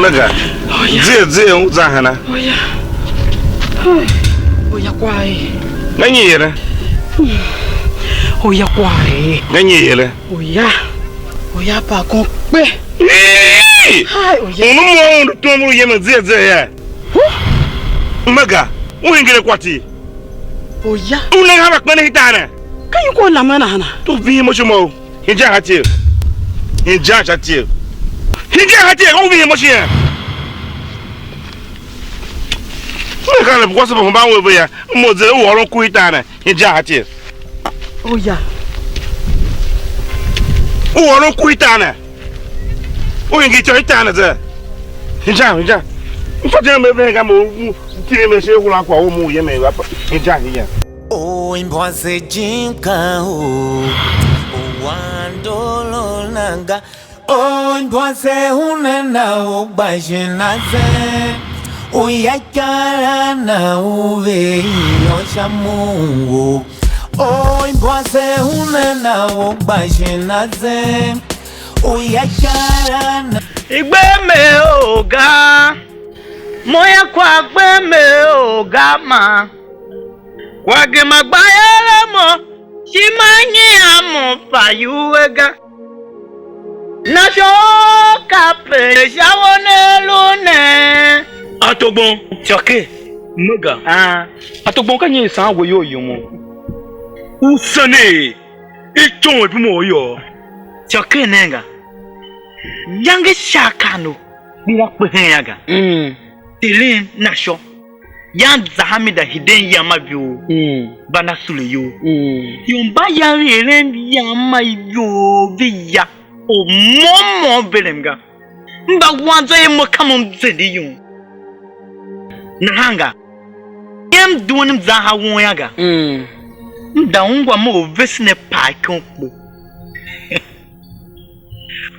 Mega. Zee uzahana. Oya kwai. Nganyira. Oya kwai. Nganyira. Oya pa kon pe. Hai oya. Omo tumu yema zee ya. Mega, uingile kwati. Oya. Unanga bakmana hitana. Kan ko lamana hana. Tu vi mo chumo. Hinja hatie. Hinja hatie. On vient mo chien. Quand le bois se va pas ouvrir, moi je vais voir couille tana. Hinja hatie. Oya. Voir couille tana. O ingi tana za. Hinja. Faut dire me venga mo tire me chez roulant quoi au mou yeme va. Hinja. Oh Imbwase jinka o wandolo nanga. Oh Imbwase unena ubashinaze. Uyakala na uve yosha Mungu. Oh Imbwase unena ubashinaze. Uyakala na Igbe me oga. Moya kwa gbe me oga ma. Wage magbayele mo. Shimanyi amo fayuega. Nasho kape shawone lune. Atogbon Tioke Mega Atogbon kanyi san wo yo mo Usane Ichon ebi mo yo Tioke nenga Yange shakano Bira pe yaga Tilin nasho Yan zahamida hiden yama vyo Bana sule yo Yomba yan eren yama yo Viya O momo belemga Mba wanzo ye mo kamon zedi yon Nahanga Yem dunim zaha wonyaga Mda ungwa mo vesne pa konpo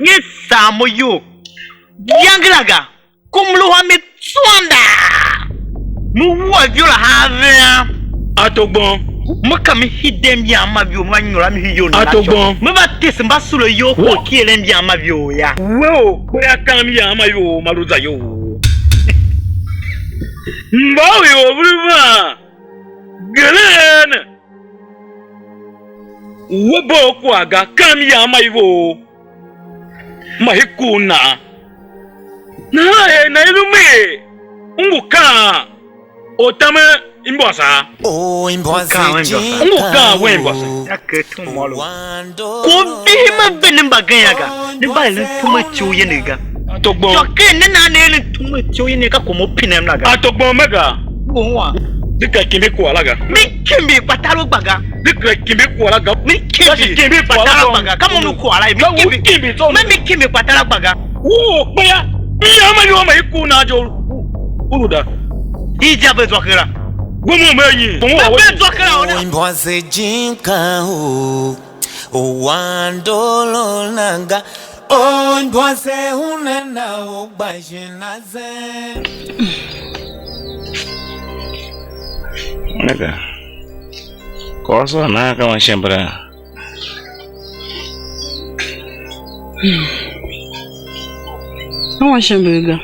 Nye samo yo Yanglaga Kumlu wa me tswanda Mu wa viola have Atogbon Moka mi hidem ya mavyo Mwanyura mi hiyo na Atogbon Mba tesi mba sulo yo Kwa kielem ya mavyo ya Weo Kwa kami ya amayo Maruza yo Mbawi obriva Gelen Wobo kwaga kami ya amayo Mahikuna Na ilume Unguka Otame Imbwasa Oh Imbwase jinka Unguka we Imbwasa Yake tumolo Kubihima benemba ganyaga Nimba ele tume chuye niga Atogbon Joke nena ele tume chuye niga kumo pinem naga Atogbon Mega Bonwa Dika kimbi kwa laga Mi kimbi patalo baga Dika kimbi kwa laga Mi kimbi patalo baga Kama mu kwa la Mi kimbi patalo baga Baya Iya amayo mahikuna jo Uluda Ijabe zwakira Gomo menyi Bebe zwakira ona Imbwase jinka o wandolo nanga. Oh Imbwase unena ubashinaze. Nega. Kosa na kama shambra. Kama shambra.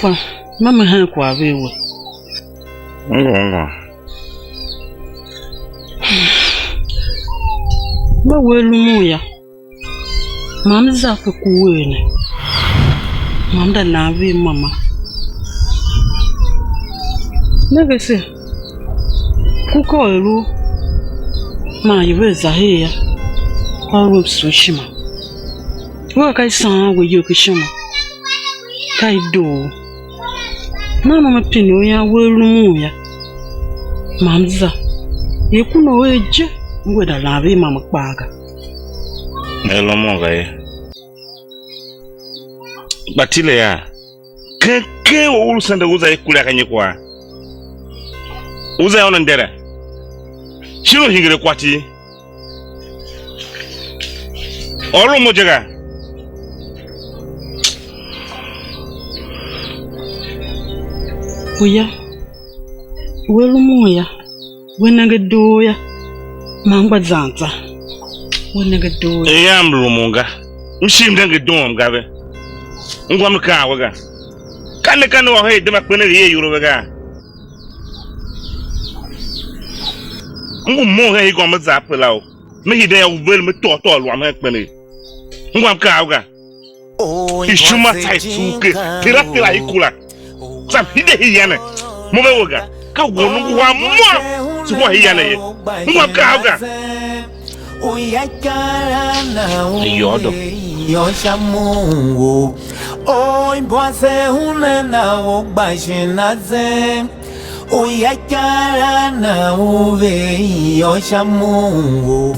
Pa, mama hana kwa wewe. Ngo. Ba welu muya. Mam za ku kuwene. Mam da na we mama. Negese. Kuko elu. Ma yiweza hiya. Kwa sushima. Wa kai san we yokishima. Kai do. Mama mapini oya welu muya. Mamza. Yekuno weje. Ngweda lawe mama kpaga. Elo monga ye. Batile ya. Keke ulu sanda uza ikule kanye kwa. Uza yona ndera. Shiro hingire kwati. Olu mojega. Oya. Welu moya. Wenanga doya. Mangba zanza. Wenanga doya. Eya mlumunga. Mshimdenge doya mgabe. ngwam ka waga kan wa he de makpene ye yuro waga mo he go ma za pelawo me hide ya ubel me to lo am makpene ngwam ka waga ishuma tai suke tira ikula sam hide hiyane mo be waga ka wonu wa mo so wa hiyane ye ngwam ka waga Yodo Yosha Mungu Imbwase unena ubashinaze Uyakara na uve Yosha Mungu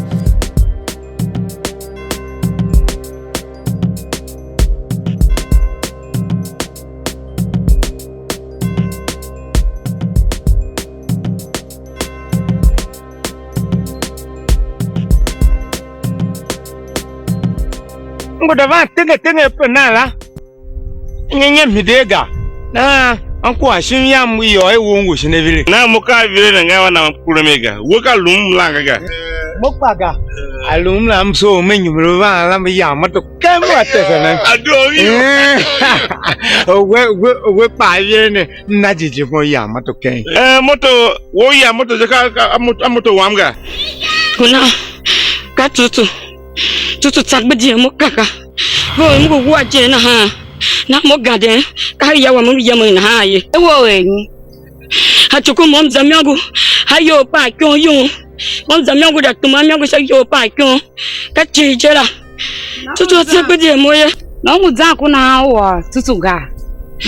Ngoda tenge penala nyenye midega na anko ashin ya mu yo ewo ngo shinevile na muka vile na ngawa na kulumega woka lum langaga mokpaga alum la mso menyumro ba la me ya mato kemo atesana adori we pa yene na jiji mo ya mato ken moto wo ya moto jaka moto wamga kuna ka tutu takbeje mo kaka bo mo wa je na ha na mo gade ka ya wa mo ya mo na ha ye ewo enyi atuku mo mzamyangu hayo pa kyon yun mo mzamyangu da tuma myangu sa yo pa kyon ka chijera tutu takbeje mo ye na mu za ku na wa tutu ga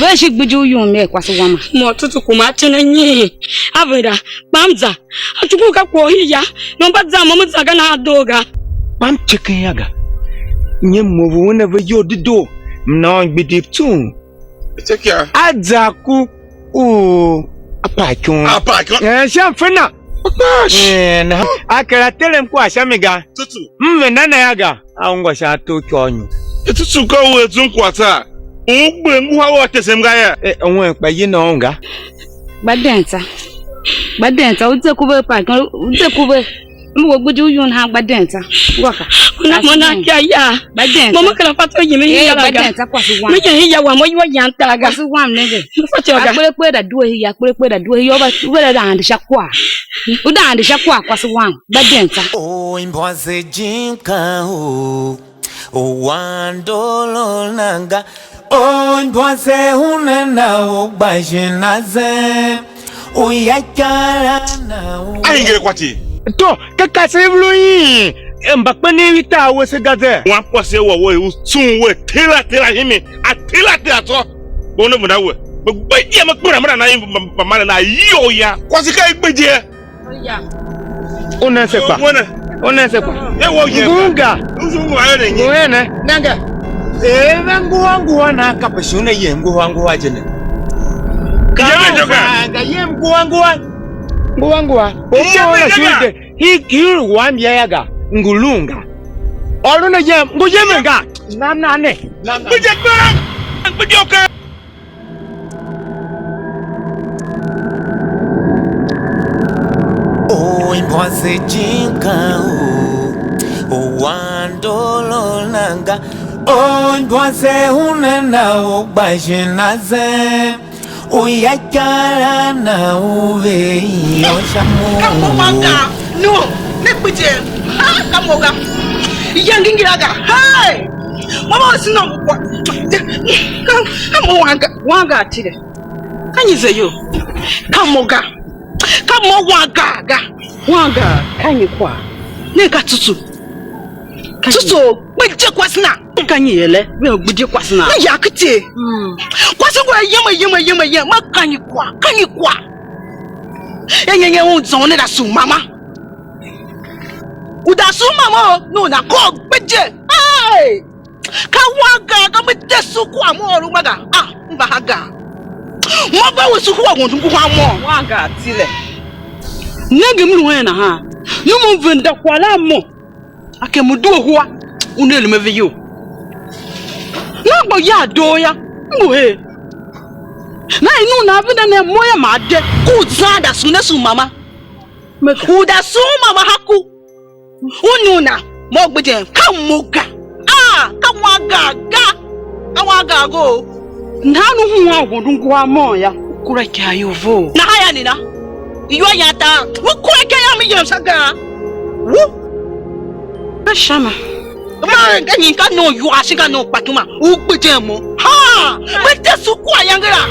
we shi gbuju yun me kwaso wama mo tutu kuma chenenyi avida pamza atuku ka ko hiya no badza mo mzaga na doga pam chicken yaga nye mo wona be yo dido no gbedip tun check ya azaku o apakun sha fena na akara telem ko ashamiga tutu nana yaga awungo sha to kyonyu tutu ko we tun kwata ngbe ngwa wa tesem ga ya onwe pa yi no nga badenta uze kube pa kan uze kube mo gbuju yun ha badenta waka mona ya badenta mama kala fato yimi ya ga badenta kwaso wa me je ya wa mo yo yanta ga kwaso wa nege fato ga akpere da duo ya akpere da duo yo ba ubele da andisha kwa uda andisha kwa kwaso wa badenta Imbwase jinka wandolo nanga Imbwase unena ubashinaze Uyakara na ayingere kwati to kaka sevlo yi mbakpani wita wo se gade wan pose wo tun we tela himi atela to bono muna we gbogbo ye mo pura mara na yin mama na yo ya kwasi kai gbeje ona sepa ye wo ye gunga uzu wa re ni ngene nanga wangu na kapashuna ye wangu ajene Kijana joka nga ye wangu oona shinde hiru wambia yaga ngulunga oluna ye nguyemenga namnane Bujoka Imbwase jinka wandolo nanga Imbwase unena ubashinaze Uyakara na uve Yosha Mungu no nekpije kamoga yangingiraga hey mama sino kwa wanga atire kanyize yo kamoga wanga kanyi kwa neka tutu gbeje kwasna kanyi yele we gbeje kwasna na yakite kwasna yema kanyi kwa enyenye unzo ne da su mama udasu mama no na ko gbeje ai ka waga ka metesu ku amoru maga mba haga mo ba wesu ku wagun ku amo waga tile nege mu we na ha no mo venda kwala mo akemudu ohua unelu meveyo na gbo ya do ya mbo he na inu na vida na moya ma de ku tsada sunesu mama uda su mama haku ununa mo gbeje kamoga kamoga Awaga go. Nanu huwa wodunkuwa moya. Kura kya yovo. Na haya nina. Iyo yata. Kura kya mi yemsaga. Wu. Ashama. Ma ngani ka no yu asika no patuma. Ugbejemo. Ha! Mete sukwa yangara.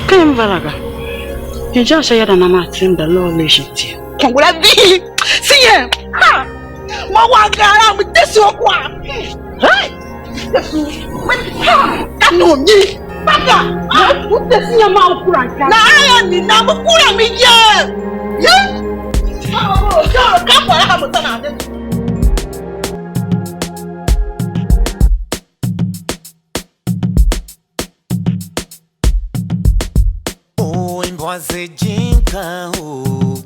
Kembalaga. Njasha yada na matim the law legit. Kongula vi. Siye. Ha! Mawagara mete sukwa. Hey! Tesu. Ha! Kanu ni. Papa, utesinya maukura. Na haya ni na mukura mije. Ye? Kapa ya mutana. O Imbwase jinka o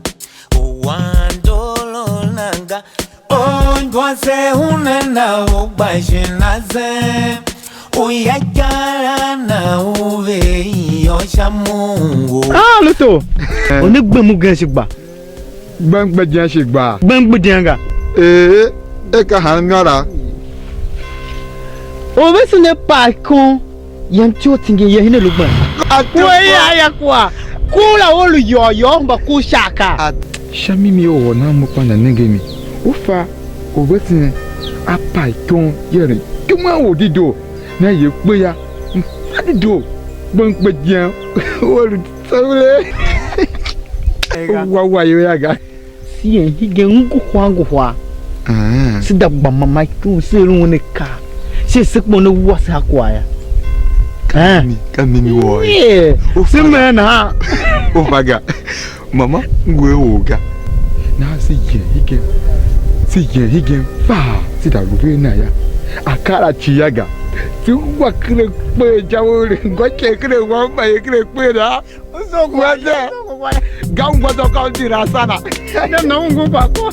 wandolo nanga. O Imbwase unenda ubashinaze. Uyakala na uve yosha Mungu. Ah, Luto. Oni gbe mu gan sigba. Gbangbe jan sigba. Gbangbe dianga. E ka han ngara. O be sune pa kon. Yan ti o tinge ye hine lugba. Akwa ya kwa. Kula olu yoyo mba ku shaka. Shami mi o na mo pa na ngemi. Ufa o be tin apa kon yere. Kuma o dido. Na ye pe ya adido gbangbe jan o lu tawle wa yo ya ga si en hige ngukwa si da gbama ma tu se ru ne ka si se po no wo sa kwa ya ka mi wo o se me na o faga mama ngwe o ga na si hige fa si da lu na ya akara chi ya ga tu wa kre pe jawo le goche kre wa ba kre pe da so kwa da ga ngwa to ka dira sana na na ngo ba ko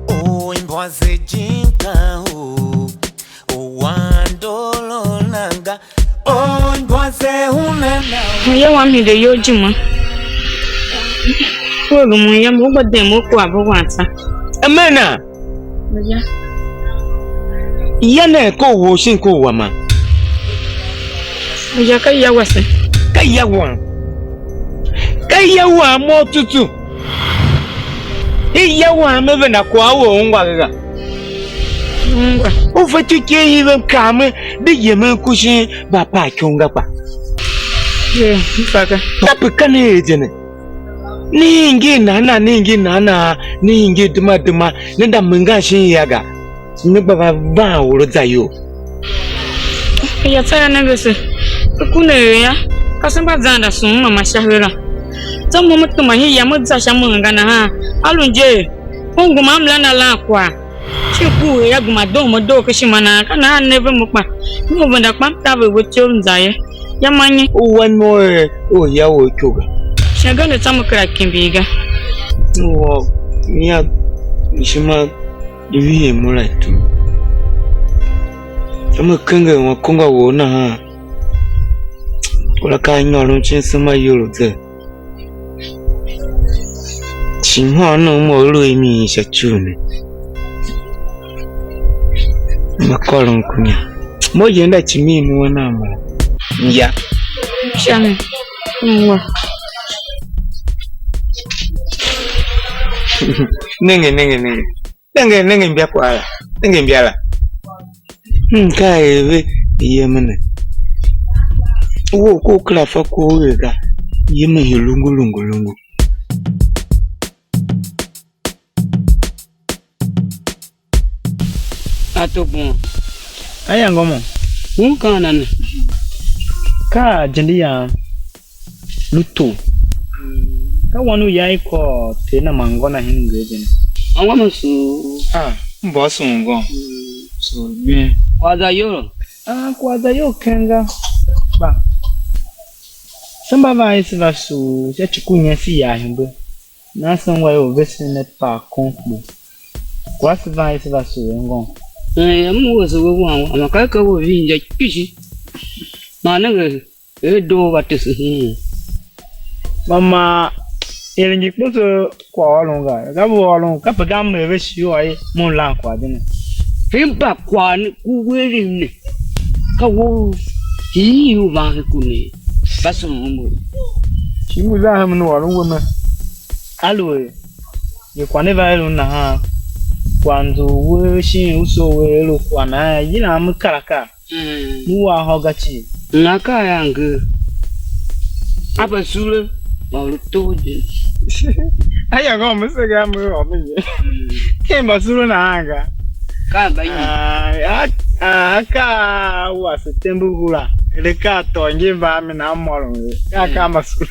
O Imbwase jinka o wandolo nanga. O Imbwase unenda. Muya wa mi de yojimo. Ko mu ya mo gbode mo ko abowata. amena Muya. yana ko wo shin ko wa ma Muya ka ya wase. Kayawa mo tutu iyawa mebe na kwa wo ngwa ga Ngwa. o fatu ke hiwe kame de yeme kushi ba pa kyonga pa Ye, mfaka. tape kane ejene ningi nana ningi duma nenda munga shin yaga ni baba ba wuro zayo Ya tsaya na bese. Kune ya. Kasamba zanda sun mama shahira. Tamu mutuma hi ya mutsa shamunga na ha. Alunje. Ungu mamla na la kwa. Chiku ya guma do mo do kishimana kana nebe mukpa. Mu banda kwamta be wocho nzaye. Ya manye. one more o ya wo choga Shaga ne tamu kra kimbiga. wo niya shima diwi emula tu sama kanga wa konga wo na ha ola ka nyoro chin sama yoro ze chinwa no mo lu mi sha chune makolon kunya mo yenda chimi no na ma ya Shame. Ngwa. nenge mbia kwa nenge mbiala ka ebe yemene wo ko kla fa ko wega yeme lungu Atobon. aya ngomo Unkana ne. ka jendia luto ka wanu yai ko te na mangona hinge jene Awa musu. mbo sungo so bien Kwaza yoro. kwaza yo kenga ba samba va isi va su se chikunya si ya himbe na san wa yo vesine pa konfu kwa si va isi va su ngon Mu wasu wo wa amaka ka wo vinja kishi. Ma na ga do watisu. mama elengi kposo kwa olonga ga bo olon ka pa me ve shi o ai mon la kwa dine Fimpa kwa ni kuweri ne. Ka wo Hiu bang kuni. Basu mumbu. Chimu za hamu no waru wema. Alwe. Ye kwane ba elu na ha. Kwanzo we shin uso we elu kwana yina mu karaka. Muwa hogachi. Naka yangu. Apa sule? Mau toje. Aya go musega mu omenye. Kemba sulu na anga. Ka bayi. Aka wa September hula. Eleka tonje ba mi na moro. Aka masulu.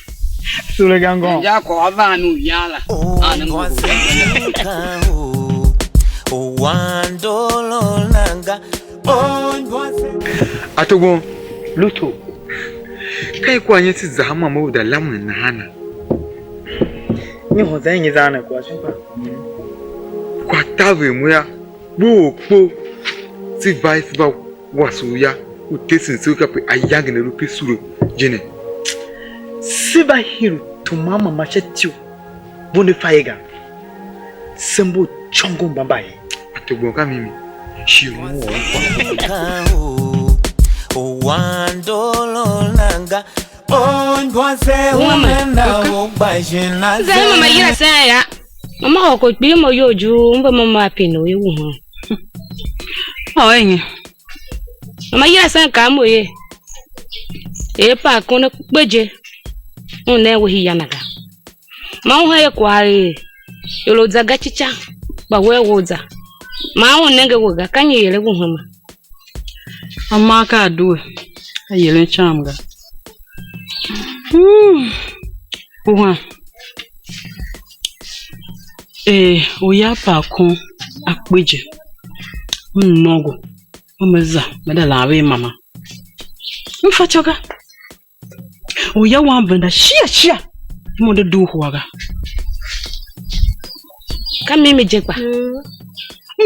Sulu gango. Ja ko abanu yala. Wandolo nanga. Atogon Luto. Kai kwanye si zahama mu da lamun na hana. Ni ho zan yi zana kwa shinfa. Kwa tave mu ya. Po. Si vice ba wasu ya. Utesin so ka pe ayag na rupi suru jene. Siba hiru tumama machetiu. Bone faiga. Sembo chongo mbambaye. Atogon ka mimi. Shiru mu Wandolo nanga. Imbwase umenda ubashina. Zai mama yira saya. Mama ko bi mo yoju mba mama pino yewu ho. Oyenye. Mama yira saya ka mo ye. E pa ko na gbeje. Unne wo hiya naga. Ma ho ye kware. Yolo zaga chicha. Ba we woza. Ma ho nenge woga kanye yele wo hama. Amma ka duwe. Ayele chamga. Uwa. Oya pa kon akpeje. Mnogo. Omeza meda lawe mama. Mfachoga. Oya wambenda shia. Mo de du huaga. Kamimi jekwa.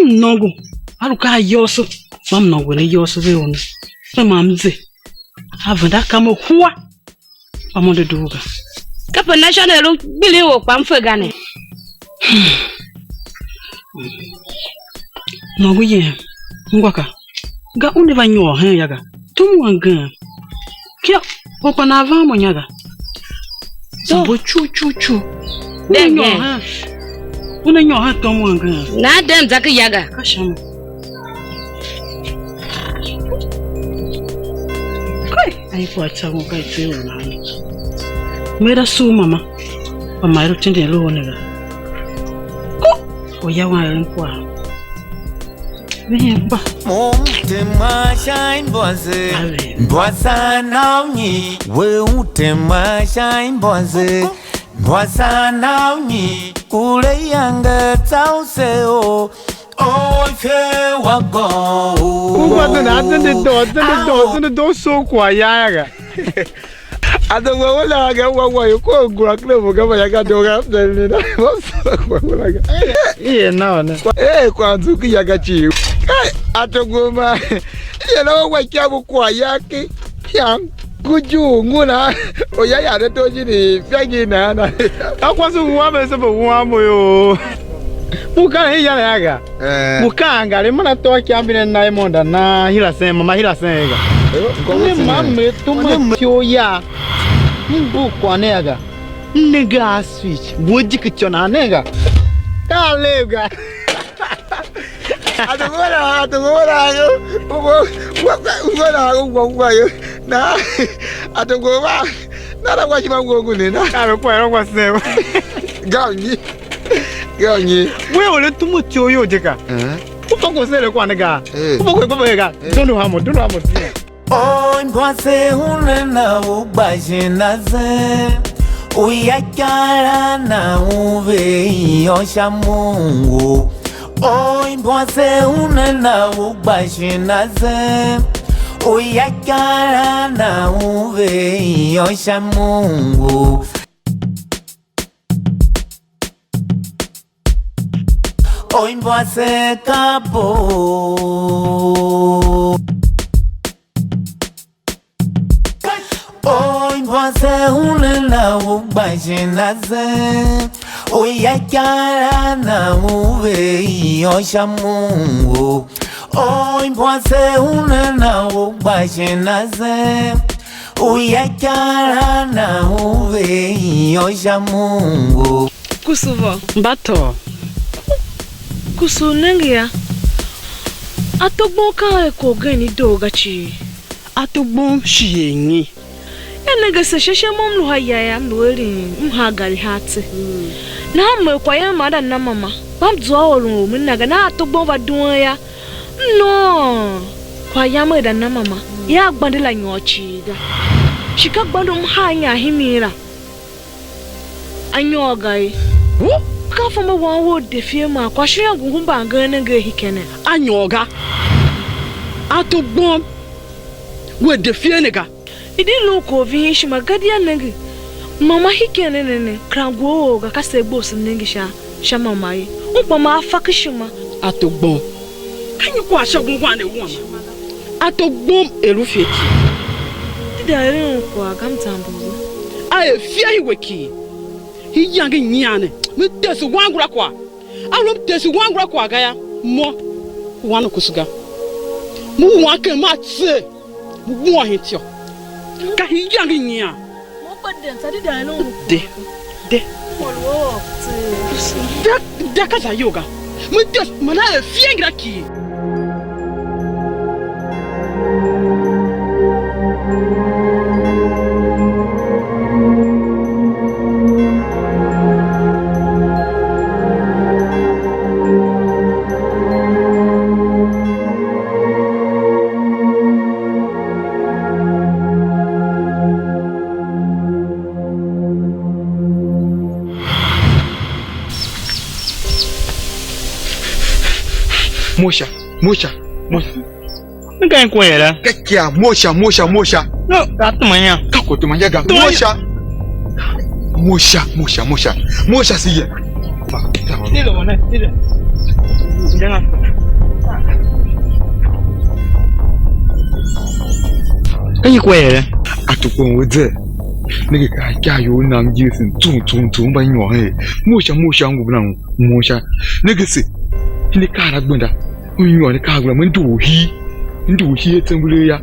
Mnogo. Aruka yoso. Mam no wele yoso ve onu. Mamze. Avenda kamo huwa. Amonde duga. Kapa national lo bili wo pamfe gane. No ye. Ngwaka. Ga une va nyo hen yaga. Tumu anga. Kia opa na va mo nyaga. Bo chu. Dem ha. Una nyo ha tumu anga. Na dem zaka yaga. Kasham. Ai kwa changu kai tsewo na. Mera su mama. Mama ro tinde lo onega. Oya wa nkwa. Meba. Utemasha Imbwase. Imbwasa naunyi. We utemasha Imbwase. Imbwasa naunyi. Kule yanga tauseo. Oife wago. Uwa na atende do so kwa yaga. Adongo wala ga wa ko gura klebo ga ya ga do ga ni na. Wala ga. Na. Kwa nzuki ya ga chi. Atongo ma. Ye na wa kya kwa yake. Pyang kuju nguna. Oya ya de to ji ni pyagi na. Akwasu wa be se bo wa mo yo. Muka hiya yaga. Muka angale mana to kiambine na imonda na hilase mama hilase ga. Kone mamme tumu tioya. Mbu kwane yaga. Nega switch. Woji kichona nega. Kalega. Atungora yo. Wo na atungora. Na kwa chima ngongu nena. Aro kwa kwa sema. Ganyi. We ole tumu tioyo jeka. Upoko sele kwa nega. Upoko baba Dono hamo. Imbwase unena ubashina ze. Uyakara na uve yosha Mungu. Imbwase unena ubashina ze. Uyakara na uve yosha Mungu. Imbwase kabo. Imbwase unena ubashina ze. Uyakara na uve yosha Mungu. Oh, Imbwase unana ubashe naze uyakara na uve yosha Mungu. Kusuva bato kusunengia atogboka ekogeni dogachi atogbon shiyengi enega se sheshe mom lo hayaya mlori mhagali hati na me kwaya mada na mama bam zuawolu minaga na atogbon vadun ya no kwaya mada na mama ya gbandela nyochi da shika gbando mhanya himira anyogai ka fama wan wo de fie ma kwashu ya gungun ngane ga hikene anyoga atogbon we de fie nega idi loko vi shi magadia negi mama hikene nene krangwo ga kasegbo sun negi sha mama yi unpa ma afakishima atogbon kanyi kwa shagungun ne won atogbon erufeti didare kwa gamtambo aye fie hiweki hi yangi nyane me tesu wangura kwa alom tesu wangura kwa gaya mo wanu kusuga mu wanke ma tse mu wa hitio ka hi yangi nya mo padden sadi da no de wolwo de ka za yoga me tes mana fiengra ki Mocha. Ngai kwela. Kakia mocha. No, katumanya. Kakotumanya ga. Mocha siye. Dilo wana, dilo. Jangan. Kai kwela. Atukon weze. Nige ka jayo nam jisin tung ba nyo he. Mocha ngubna mocha. Nige si. Ni kara gbenda. Unyo ni kagula mndu hi etembule ya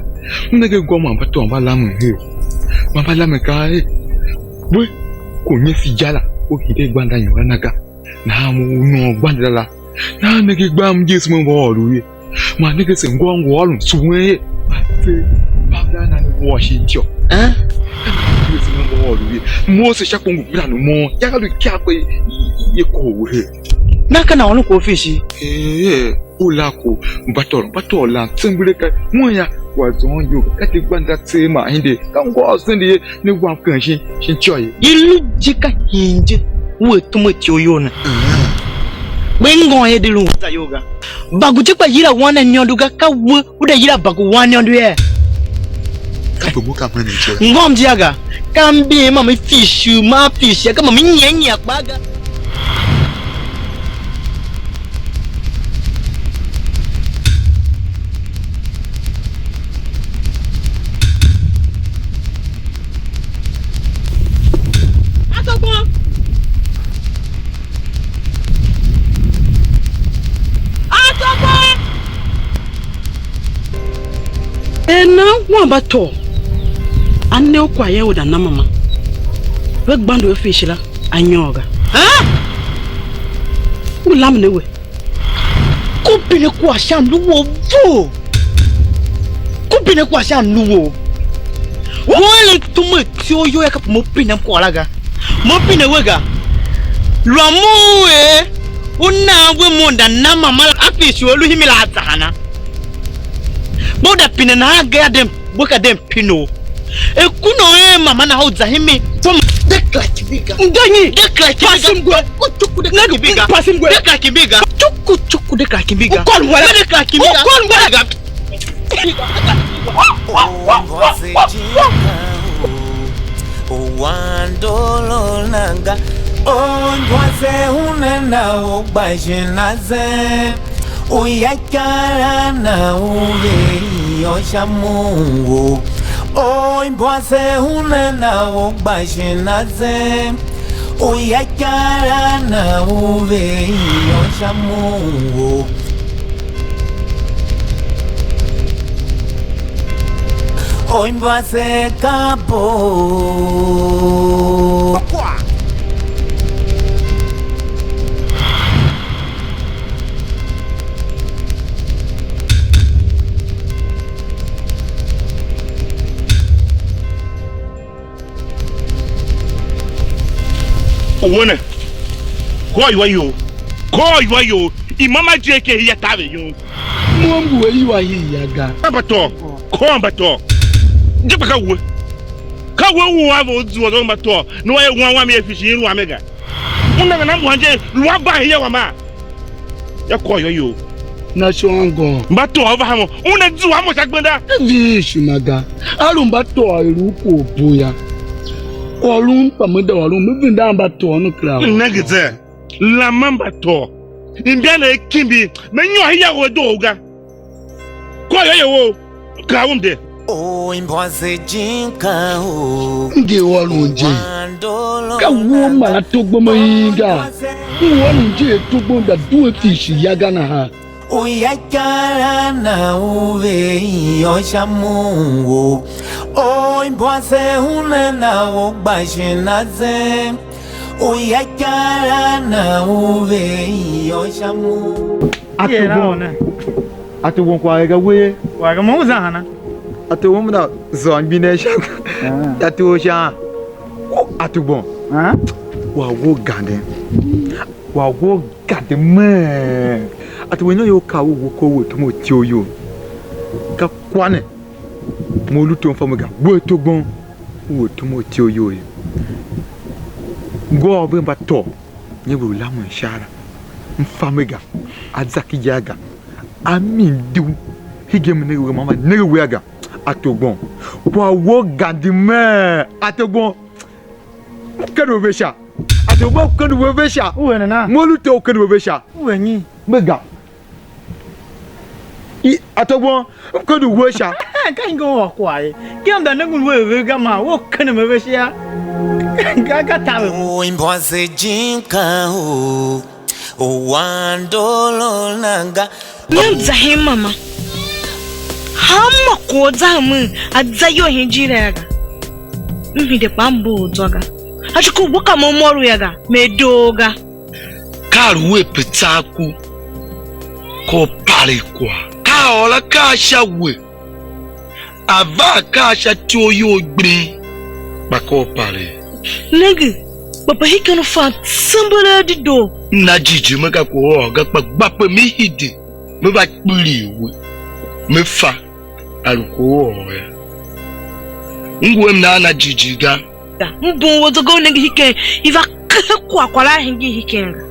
mnege goma mpato amba lamu he mamba lamu ka he we konye fijala o hide gbanda yo naga na mu no gbanda la na nege gbam jesu mo bolu ye ma nege se ngwango alu suwe ma te babla na ni wo shi jo jesu mo bolu ye mo se shakongu bla no mo ya ga lu kya pe ye ko he Naka na wonu ko fishi ulako mbatola tsembuleka moya wazon yo kati gwanda tsema hinde kango sende ne gwa kanshi shinchoye ilu jika hinje we tumoti oyona wengo ye dilu ta yoga baguje kwa yira wana nyonduga ka we uda yira bagu wana nyondu ye kabubu ka manager ngom jiaga kambi mama fishu ma fish kama minyenya baga na wamba to anne kwa yewo da na mama we gbando ofishila anyoga ulam ne we kupine kwa shanluwo vo kupine kwa shanluwo wole tumo tio yo ya ka mo pina kwa laga mo pina wega lwamuwe una we monda na mama afishi olu himila atana boda pina na ga dem boka dem pino e kuno mama na hoza himi from the clutch biga ndani the clutch pasimgo chuku de clutch biga pasimgo de clutch biga chuku de clutch biga ukon wala de clutch biga ukon wala ga Wandolo nanga Imbwase unana ubashe naze uyakara na uve yosha Mungu. Imbwase unana ubashe naze uyakara na uve yosha Mungu. o Imbwase capo. Wone ko you imama jeke hiya tabe you Mungu wa yaga abato ko ambato jipa ka wo wo avo zuwa zo ambato no wa me efishi ru amega unna na mu anje lu ba hiya wa ma ya ko you na shongo mbato ova hamo unna zuwa mo sagbenda vishu maga alumbato iru ko boya Olum pamoda olum mvinda ambato no kra nageze la mambato imbia na kimbi menyo hiya wo doga ko yo kra wumde o Imbwase jinka o nge walunje ka wo mala togbo mayinga walunje togbo da duwe fish yaga na ha o yakara na uve yosha Mungu o Imbwase unena wo bashinaze o yakara na uve yosha Mungu Atubon kwa ga we wa ga mu zahana atubon na zombi ne sha atosha atubon wa wo gande me atubon yo ka wo ko wo to mo ti oyo ka kwane mo lu to famu ga wo to gbon wo to mo ti oyo go obi ba to nye bu la mo shara mfamiga azaki jaga amin du higem ne we mama ne we aga atogbon wa wo gandi me atogbon kanu besha atogbon kanu besha uwe na molu to kanu besha uwe nyi mega I atogbon kanu besha ka ngo wa kwai kem da ngun we ga ma wo kanu me besha ga tawe o Imbwase jinka o wandolo nanga Nan zahe mama. Hamma ko za mu azayo hinjira yaga. Mbi de pambo zoga. Achuku buka momoru yaga medoga. Karuwe pitaku ko pare kwa. Ka ola ka shawe. Ava ka sha toyo gbin. Ba ko pare. Negi, papa hikano fa sambara di do. Na jiji maka ko ga pa mi hidi. Me ba kpiri we me fa aluko ya ngwem na jijiga mbo wozogo ngi hike iva kwa kwala hingi hikenga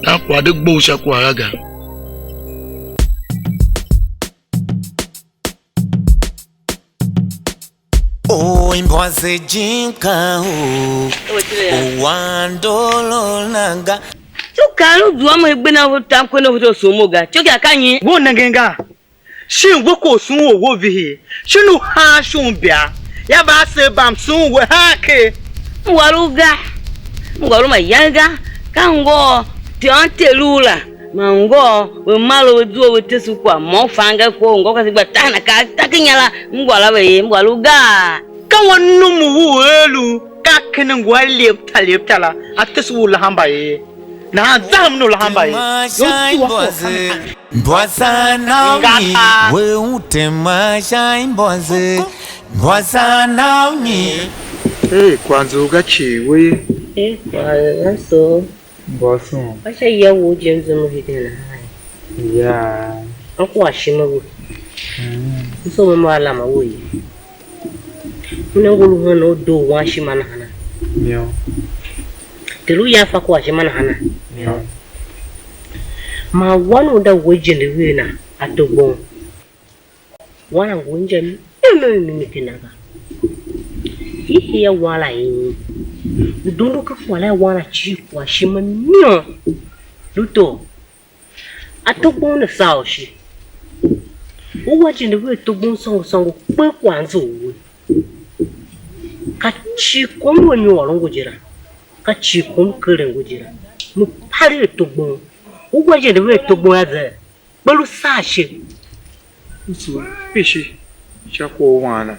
na kwa de gbo sha kwa raga o Imbwase jinka o wandolo nanga Chukaru duama igbena wuta kwena wuta somoga. Chuki akanyi. wo nangenga shin wo ko sun wo vihi shinu ha shun bia ya ba se bam sun wo ha ke Mwaru mayanga kango tiontelula mango we malo we duo we tesu kwa mofanga ko ngo kasi batana ka takinyala mwalu ga kan wonu mu elu ka kenan gwa leptala atesu la hambaye na zam no la hambaye Imbwase na we utema sha Imbwase Imbwase na kwanza ugachiwe kwa so boso acha yawo jenzo mu hidena hai ya akwa shimago so mama ala mawoyi unangulu hono do wa shimana hana mio telu ya fa kwa shimana hana mio ma wanu da wajin da wena adogbon wana gunjan eno mitinaga hihi ya wala yi udondo ka wala wana chi kwa shima mio luto atogbon na saoshi o wajin da we togbon songo pe kwanzo we ka chi kom woni wolon gujira ka chi kom keren gujira mu pare togbon o wajin da we togbon ya ze belu sashi usu fishi Chapo wana.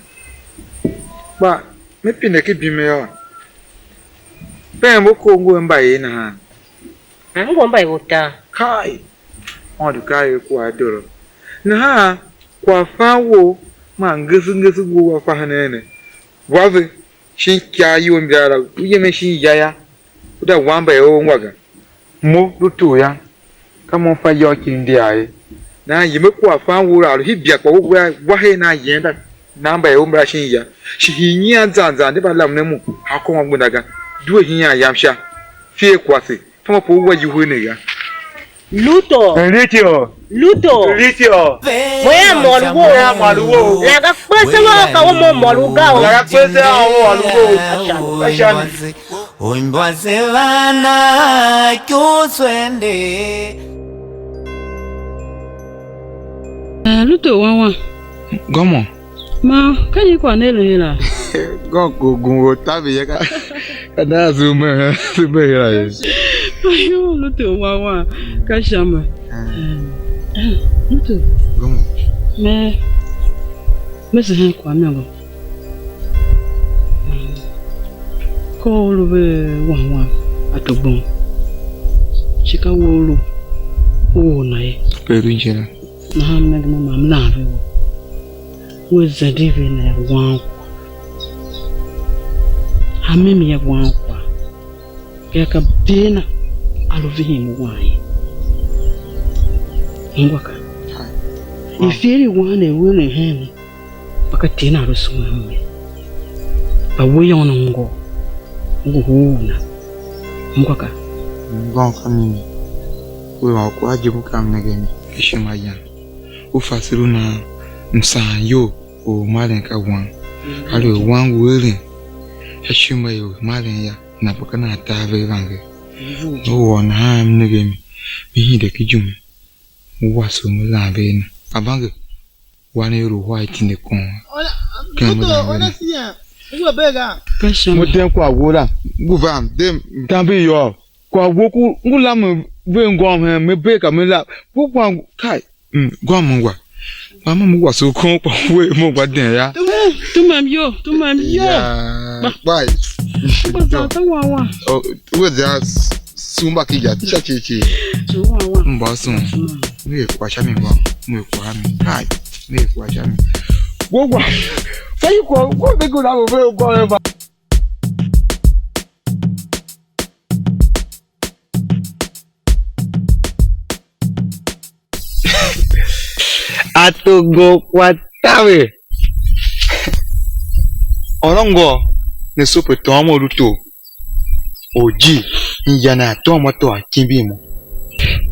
Ba, me pinde ki bime yo. Ben boko ngwe mbaye na ha. Ngwe mbaye buta. Kai. On du kai kwa doro. Na ha kwa fawo ma ngisi go fa hanene. Wazi shin kya yi mbara, uye me shin yaya. Uda wamba yo ngwaga. Mo lutu ya. Kama fa yo kindi aye. Na yime kwa fawo ra hibia kwa wa he na yenda. Namba yo mbara shin ya. Shi nya zanza ne ba lamne mu. Hakoma gbudaga. Duwe hinya yamsha. Fie kwase. Fama po wa yuhu ne ga. Luto. Luto. Moya moluwo. Laga pese wa ka wo moluga o. Laga pese wa molugo. Ashani. Imbwase vana kyoswende. Luto wawa. Gomo. Ma, kani kwa nele hela. Gungo tabi ya ka. Kana zume hela. Ayo, luto wawa. Kashama. Luto. Gomo. Me se hen kwa myango. Ko lu be wawa atogbon. Chika wolu. O na ye. Peru njena. Na ham na gama mam na ve wo. Wo zadive na wan. Hamimi ya wan kwa. Kaya ka bena aluvihi mu wai. Ngwaka. Ifiri wane wele hene. Baka tena rusuma mwe. Ba woya wana ngo. Ngo huuna. Ngwaka. Ngwaka mimi. Wewa kwa ajibu kamnegeni. Kishima ya. Ufasiru na msanyo o malenka wan. Hali wangu wele. Hashima yo malen ya. Napaka na atave vange. Uwa na ham negemi. Mihide kijumu. Wasu mulabena. Abange. Wane yoro white ne kon. Ona siya. Uwa bega. Mo den kwa wola. Guvam dem tambi yo. Kwa woku ngulam we ngom he me bega me la. Wo kwa kai. Gwam ngwa. Mama mu wasu kon kwa we mo gwa den ya. Tumam yo. Ba. Bye. Ba wawa. Oh, we just sumba kija chachichi. Wawa. Mbasun. Me kwa chami ngwa. Me kwa mi. Kai. Me kwa chami. Gogwa. Fayi ko be go la mo be go ba. Atogo kwa tawe. Orongo ne sope tomo luto. Oji njana tomo to akimbimo.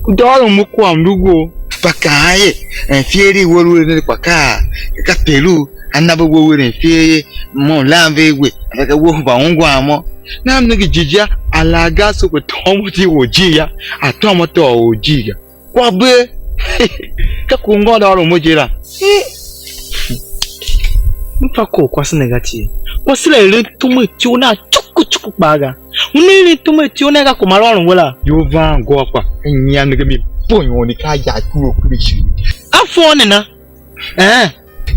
Kudolo mukwa mdugo pakaye enfieri wolu ne paka ka pelu anabo wo ne fieye mo lambe we aka wo ba ngwa mo na mnigi jija alaga sope tomo ti oji ya atomo to oji ya kwa be ka kungo da ro mojira Mpako kwa sinegati. Wasila ile tume tiona chuku baga. Unile tume tiona ga kumalolo wala. Yova ngwa enya ngemi ponyo ni ka ya kuro kurishi. Afo ne na.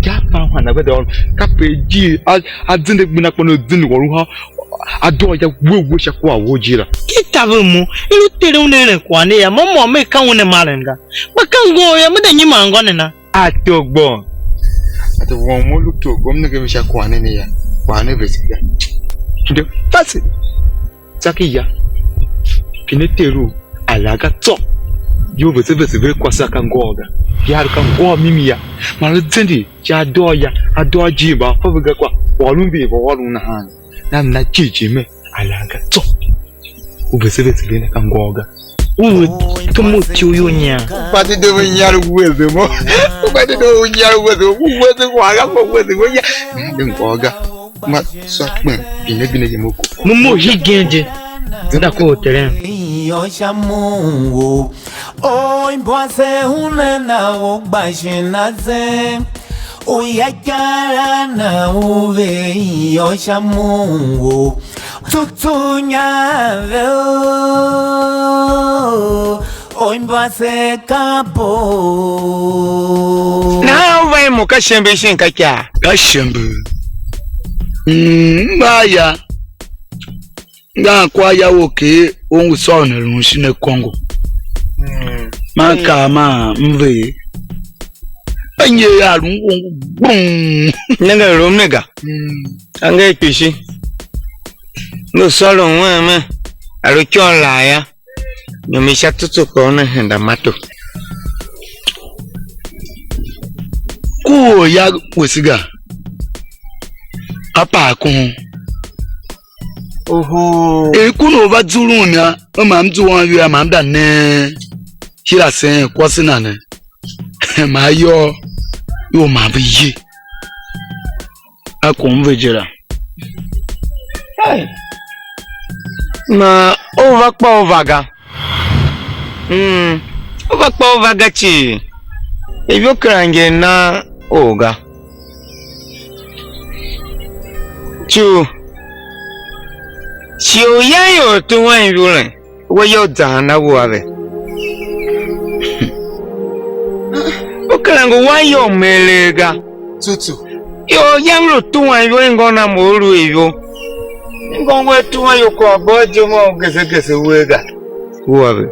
Ka pa hwana be don ka peji adzinde gbina kono dzinde woru ha ado ya wewe shakwa wojira. Kitabu mu ilu tere unele kwa ne ya momo me ka une malenga. Bakango ya muda nyima ngone na. Atogbo. Ati won mo luto gomna ke misha kwa ne ya. Kwa ne besiga. Nde fasi. Sakiya. Kineteru alaga to. Yo bese kwa saka ngoga. Ya kan go mimi ya. Mara tsendi ja doya adoji ba fa biga kwa walumbi ba walun na han. Na jijime alaga to. Ubese ne kan ngoga. Tumu tiyo nya. Pati do nyaru weze mo. Pati do nyaru weze kwa ga ko weze wo ya. Ndin ngoga. Ma sakme bine moko. Mumu higenje. Nda ko tere. Yosha Mungu. O Imbwase unena ugbashinaze. Uyakara na uve yosha Mungu. Tutunya veo. O Imbwase kapo. Na uve Ene mo ka shembe shin ka kya. Ka shembe. Mbaya. Nga kwa ya woke ongu sona lunshine Kongo. Maka ma mve. Anye ya lungu bum. Nanga romnega. Anga pishi. No solo mweme. Aluchon la ya. Nyumisha tutu kone henda mato. Kuo ya wesiga. Apa kun. Oho. Kuno ba zulunya. Mama mzuwa yu ma mda ne. Hira sen kwasi nane. Ma yo ma biye. Akon vejera. Hey. Ma over pa ovaga. Over pa ovaga chi. Evyo krange na oga. Chu. Chiu yayo tuwa yule. Wayo dana wawe. Okrango wayo melega. Tutu. Yo yamlo tuwa yule ngona molu evyo. Ngongwe tuwa yoko abojo mo gese wega. Wawe.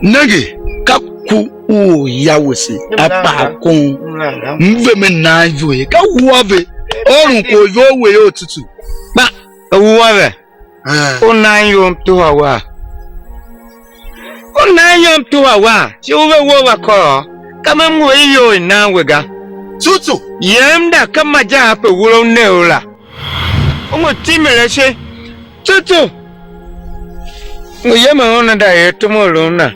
Nage kaku o yawese apa kon mve me na yoye ka wawe orun ko yo we otutu ba wawe o na yom to hawa ti o we wo wa ko kama mu yo na wega tutu yemda kama ja pe wuro ne ola o mo ti mere se tutu ngo yema ona da yeto mo lona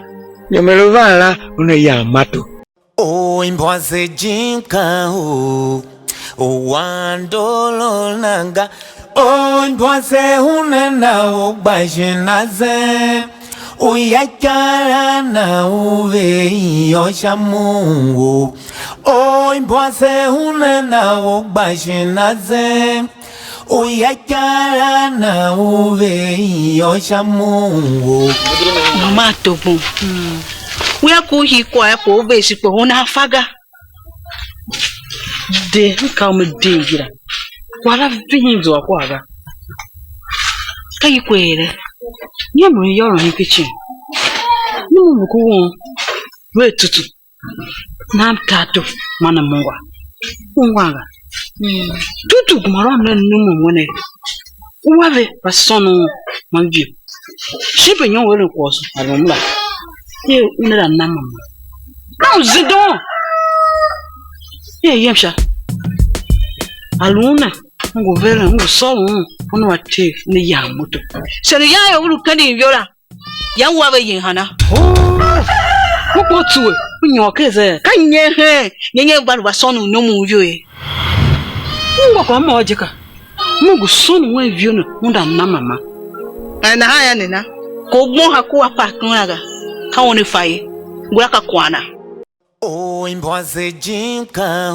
Nyameluvala una ya mato. Imbwase jinka wandolo nanga. Imbwase unena ubashinaze. Uyakara na uve yosha Mungu. Imbwase unena ubashinaze. Uyakara na uve yosha Mungu. Mato bu. Uya kuhi kwa po ove shi po na faga. De ka mu digira. Wala vinzo akwaga. Kai kwere. Nyemu yoro ni kitchen. Numu kuwo. We tutu. Na mtato mana mungwa. Mungwaga. Tutu kumara mle numu mwene. Uwave basono mangi. Shipe nyon wele kwaso alomla. Ye unera nama. Na zido. Ye yemsha. Aluna ngo vele ngo solo ono wate ni ya moto. Sere ya yo ulu kani vyola. Ya wawe yin hana. Ko tuwe unyokeze. Kanye he. Nyenye balu basono no mu vyo e. Ngo kwa mojeka. Mungu sonu we vyono munda na mama. Na haya nina. Ko gbo hakuwa pa kunaga. Ka woni faye. Ngura ka kwana. Imbwase jinka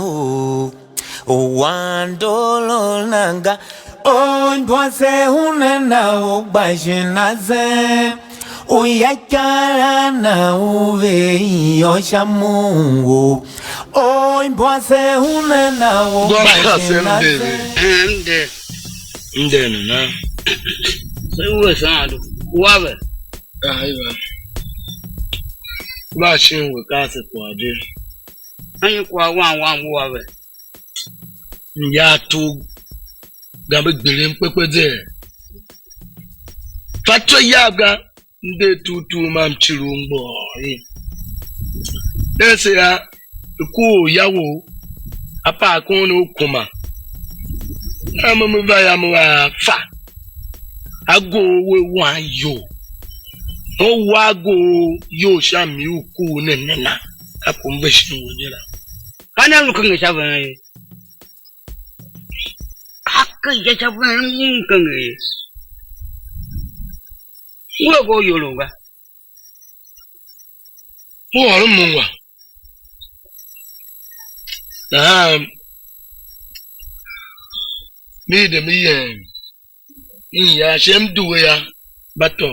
wandolo nanga. Imbwase unena ubashinaze. Uyakara na uve yosha Mungu. Imbwase unena ubashinaze. Nde na. Sewe sanado. Wawe. Aiwa. Ba shinwe kase kwaje. Anyi kwa wan wawe. Ya tu gambe gbere mpepe de. Fatwa yaga nde tutu mamchiru mbo. Nese ya ku yawo apa kono kuma. Amamu ba ya mwa fa. Ago we wan yo. O wago yo shami uku nenena. Akumbe shinwo jela. Kana lukunga shaban. Hakka ya shaban kanga. Ulo go yolonga. Mo mungwa. Me de me ya shem duwe ya bato.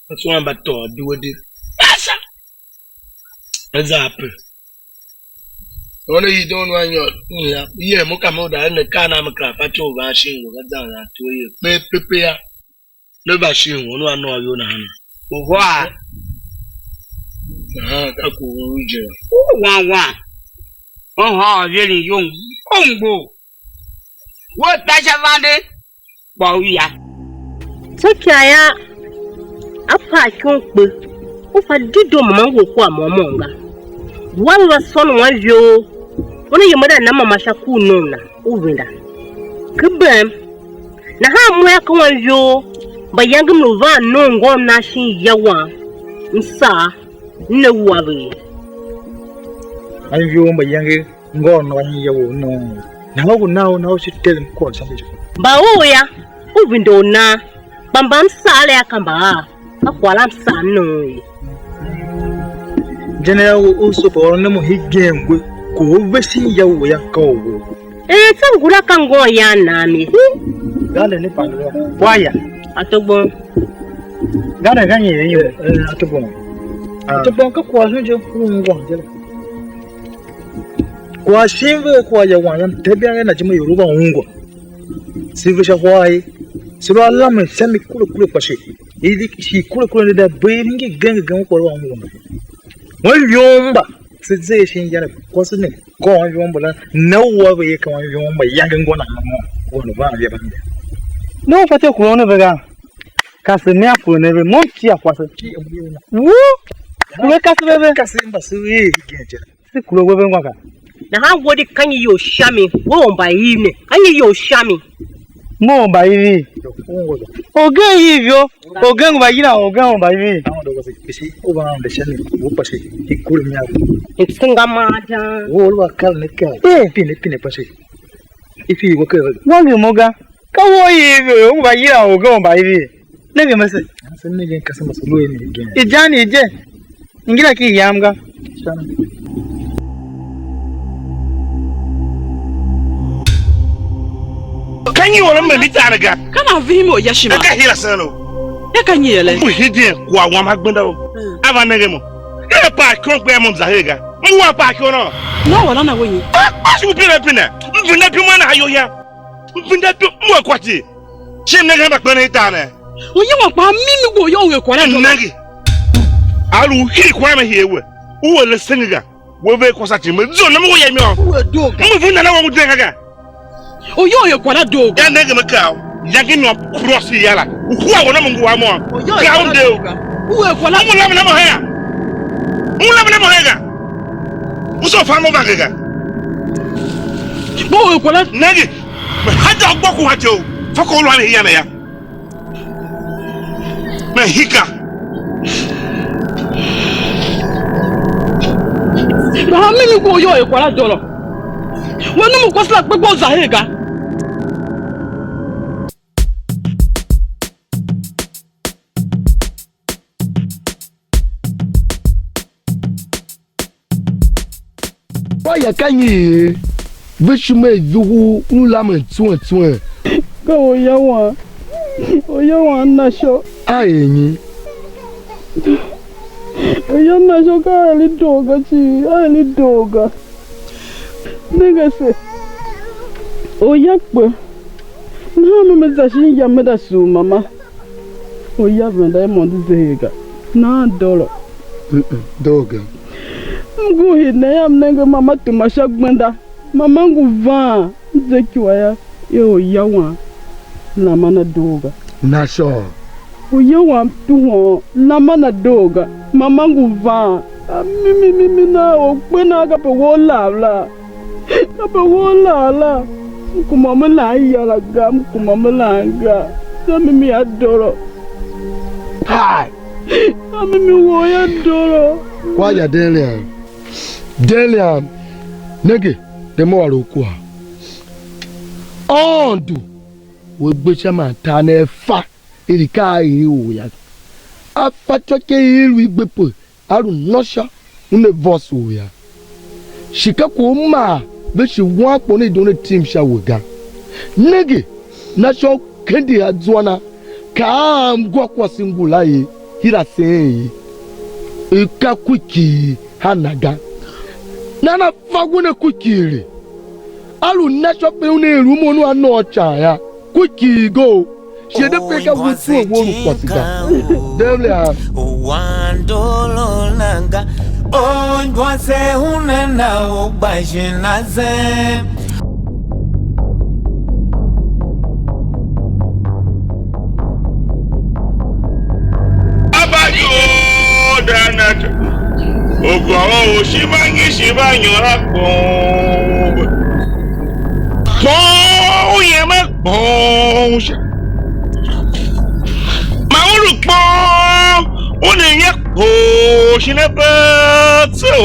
Aswan bato duwe di. Asa. Ezape. Only you don't want your yeah, Mokamoda and the Kanamaka, Pacho, Vashing, or down to you. Prepare. No Bashing, one know you now. Why? Oh, really young. Combo. What does a valley? Bawia. Take care. Apa chonku. Ufa dido mango kwa mamonga. Wanga son wanjo. Ona yamada na mama shaku nona. Uvinda. Kubem. Na ha mwe ka wanjo. Bayanga mluva nongo na shin yawa. Nsa. Newabi. Anjo bayanga ngono wanyi yawo no. Na ho now she tell him ko something. Baoya. Uvindo na. Bambam sale akamba. Akwala msano. General also for no higem ko besi yawo yakawo. Tangura kango ya nami. Gale ni pangwa. Waya. Atogbo. Gale ganye yo atogbo. Atogbo ka kwa nje ngwa jela. Kwa shimbe kwa ya wanya tebya na jima yoruba ngwa. Sivisha kwai. Silo alama semi kule pashe. Idi shi kule da bringi gang kwa wa ngwa. Yomba size shinjana kwasine ko yomba la nawa be ka yomba yanga ngona ngono ba bia bande no fate ko no vega kasime apo ne be monti akwasa wo ko kasime kasimba suwi genje si kulo go be ngwaka na ha wodi kanyi yo shami wo mba yime kanyi yo shami mo mba yivi oge hivyo oge ngba yina oge mba yivi isi uba ndeshani upashe ikule mnyao isinga maja wolwa kalne ka pine pashe ifi woke wangi moga kawo hivyo ngba yina oge mba yivi nege mase nege kasema suluwe ni gene ijani je ingira ki yamga sana Can you remember me, Tanaga? Can I vimo Yashima? I hear a sano. Ya can you let me hit kwa Wamagbendo? Avanegamo. A park, Conquermon Zahega. One park or no? No, I don't know when you. I should be a pinner. You never want to ya. You never more quati. She never back on it. Well, you want me to go young, Quanagi. I will hear Quama here. Who will listen again? We'll be consulting with Zona Moya. Who will do? Moving another one again. Oh, you're quite a dog. And then the cow, yanking up cross the yalla. Who are one of them who are more? Ground do. Who are one of them here? Who love them here? Who's so far over again? Boy, what? Naggy. But I don't walk with you. Fuck all one here. Mahika. How many go you're quite a dollar? One of them was like Boboza Hega. Why can you wish you may do Ulam 2 Go, Yawan. Oh, Yawan, not sure. I ain't. Oh, you're not sure. I little dog. I little dog. Nigga say, oh, yakba. No, no, Mr. Yamada Su, Mamma. Oh, Yavan, I'm on the Zega. $9. Dog. Go ahead, I am nanga Mamma to my shagmanda. Mamma go van. Zekiwaya, yo, Yawan. Lamana doga. Not sure. Oh, Yawan, too, Lamana doga. Mamma go van. Mimi now, when I got a wall la. Apa wala la, kumama la iya gam kumama la nga, sami mi adoro. Hi. Sami mi wo adoro. Why ya Delian? Delian, nege, demo alukua. Ondu, we bishama tane fa, ilika iri ya. Apatoke iri bepo, alu nosha, une vosu ya. Shikaku ma. But she want only doing team shawaga. Negi, National Candy Adwana, Kam Gwakwa Singulai, Hira say, Ika Quickie, Hanaga. Nana faguna kukiri. Alu nasho pe une rumo no ano chaya. Kuki go. She de peka wutu wolu kwasida. Devlia. Wandolo nanga. Imbwase unena ubajinaze. Danata Ogo Shibanyo Rakbo Bon Yema Bon Maulu Bon One Yakbo Shinabato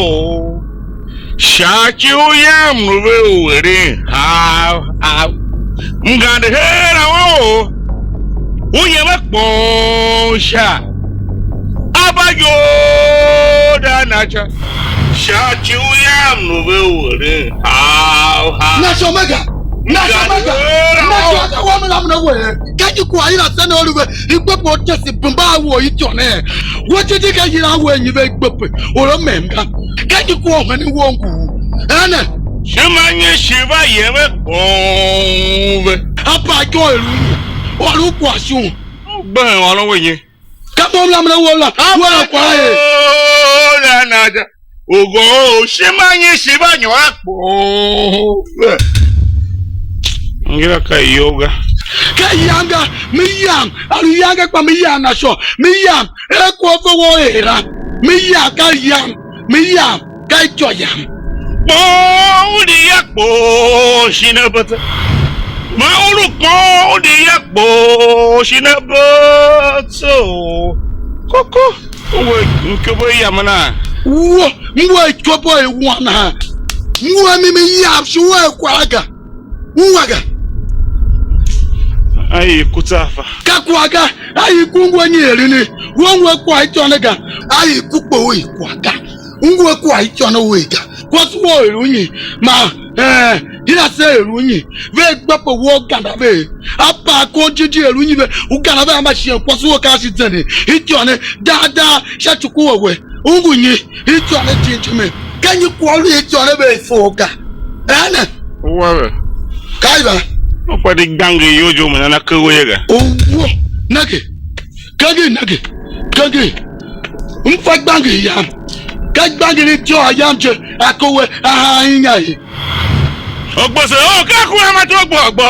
Shachi Yam Ruin How Mgande Hera Uyema Bon Sha Abayo Danacha Shut you yam no how Nacho Mega Nacho woman I'm nowhere. Can you quiet us and all over? You put what just a bumba war eat your hair. What you think I hear when you make puppet or a man? Can you go when you won't go? Anna Shimanya Shiva Yema over Abayo or look was you burn all away. Come on, Lamna. Oh, Nana. Ogo, Shimanya Shibanyo. Ngiraka yoga. Kayanga, Miyam, Alianga Pamiyana show. Miyam, Equo era. Miyam, Miyam, Kaichoyam. Oh, the Yakbo, Shinabata. Maulu ko di yakbo shinabato koko nkebo yamana wo mwe chopo ewana mwe mimi yapshuwe kwaga uwaga ai kutafa kakwaga ai kungwa nyelini wonwe kwa itonega ai kupo we kwaga ngwe kwa itona wega kwasuwo erunyi ma ina se erunyi ve gbapo wo ganda be apa ko jiji erunyi be u ganda be ma se kwasuwo ka si tene itone dada shatuku wewe ungunyi itone tinchime kanyi kwolu itone be foga ana wawe kaiba opa de gange yojo mena na kewega owo nage kage mfa gange ya Kagbagiri ti o yamje akowe ahinya yi. Ogbose o ka ku ama to gbogbo.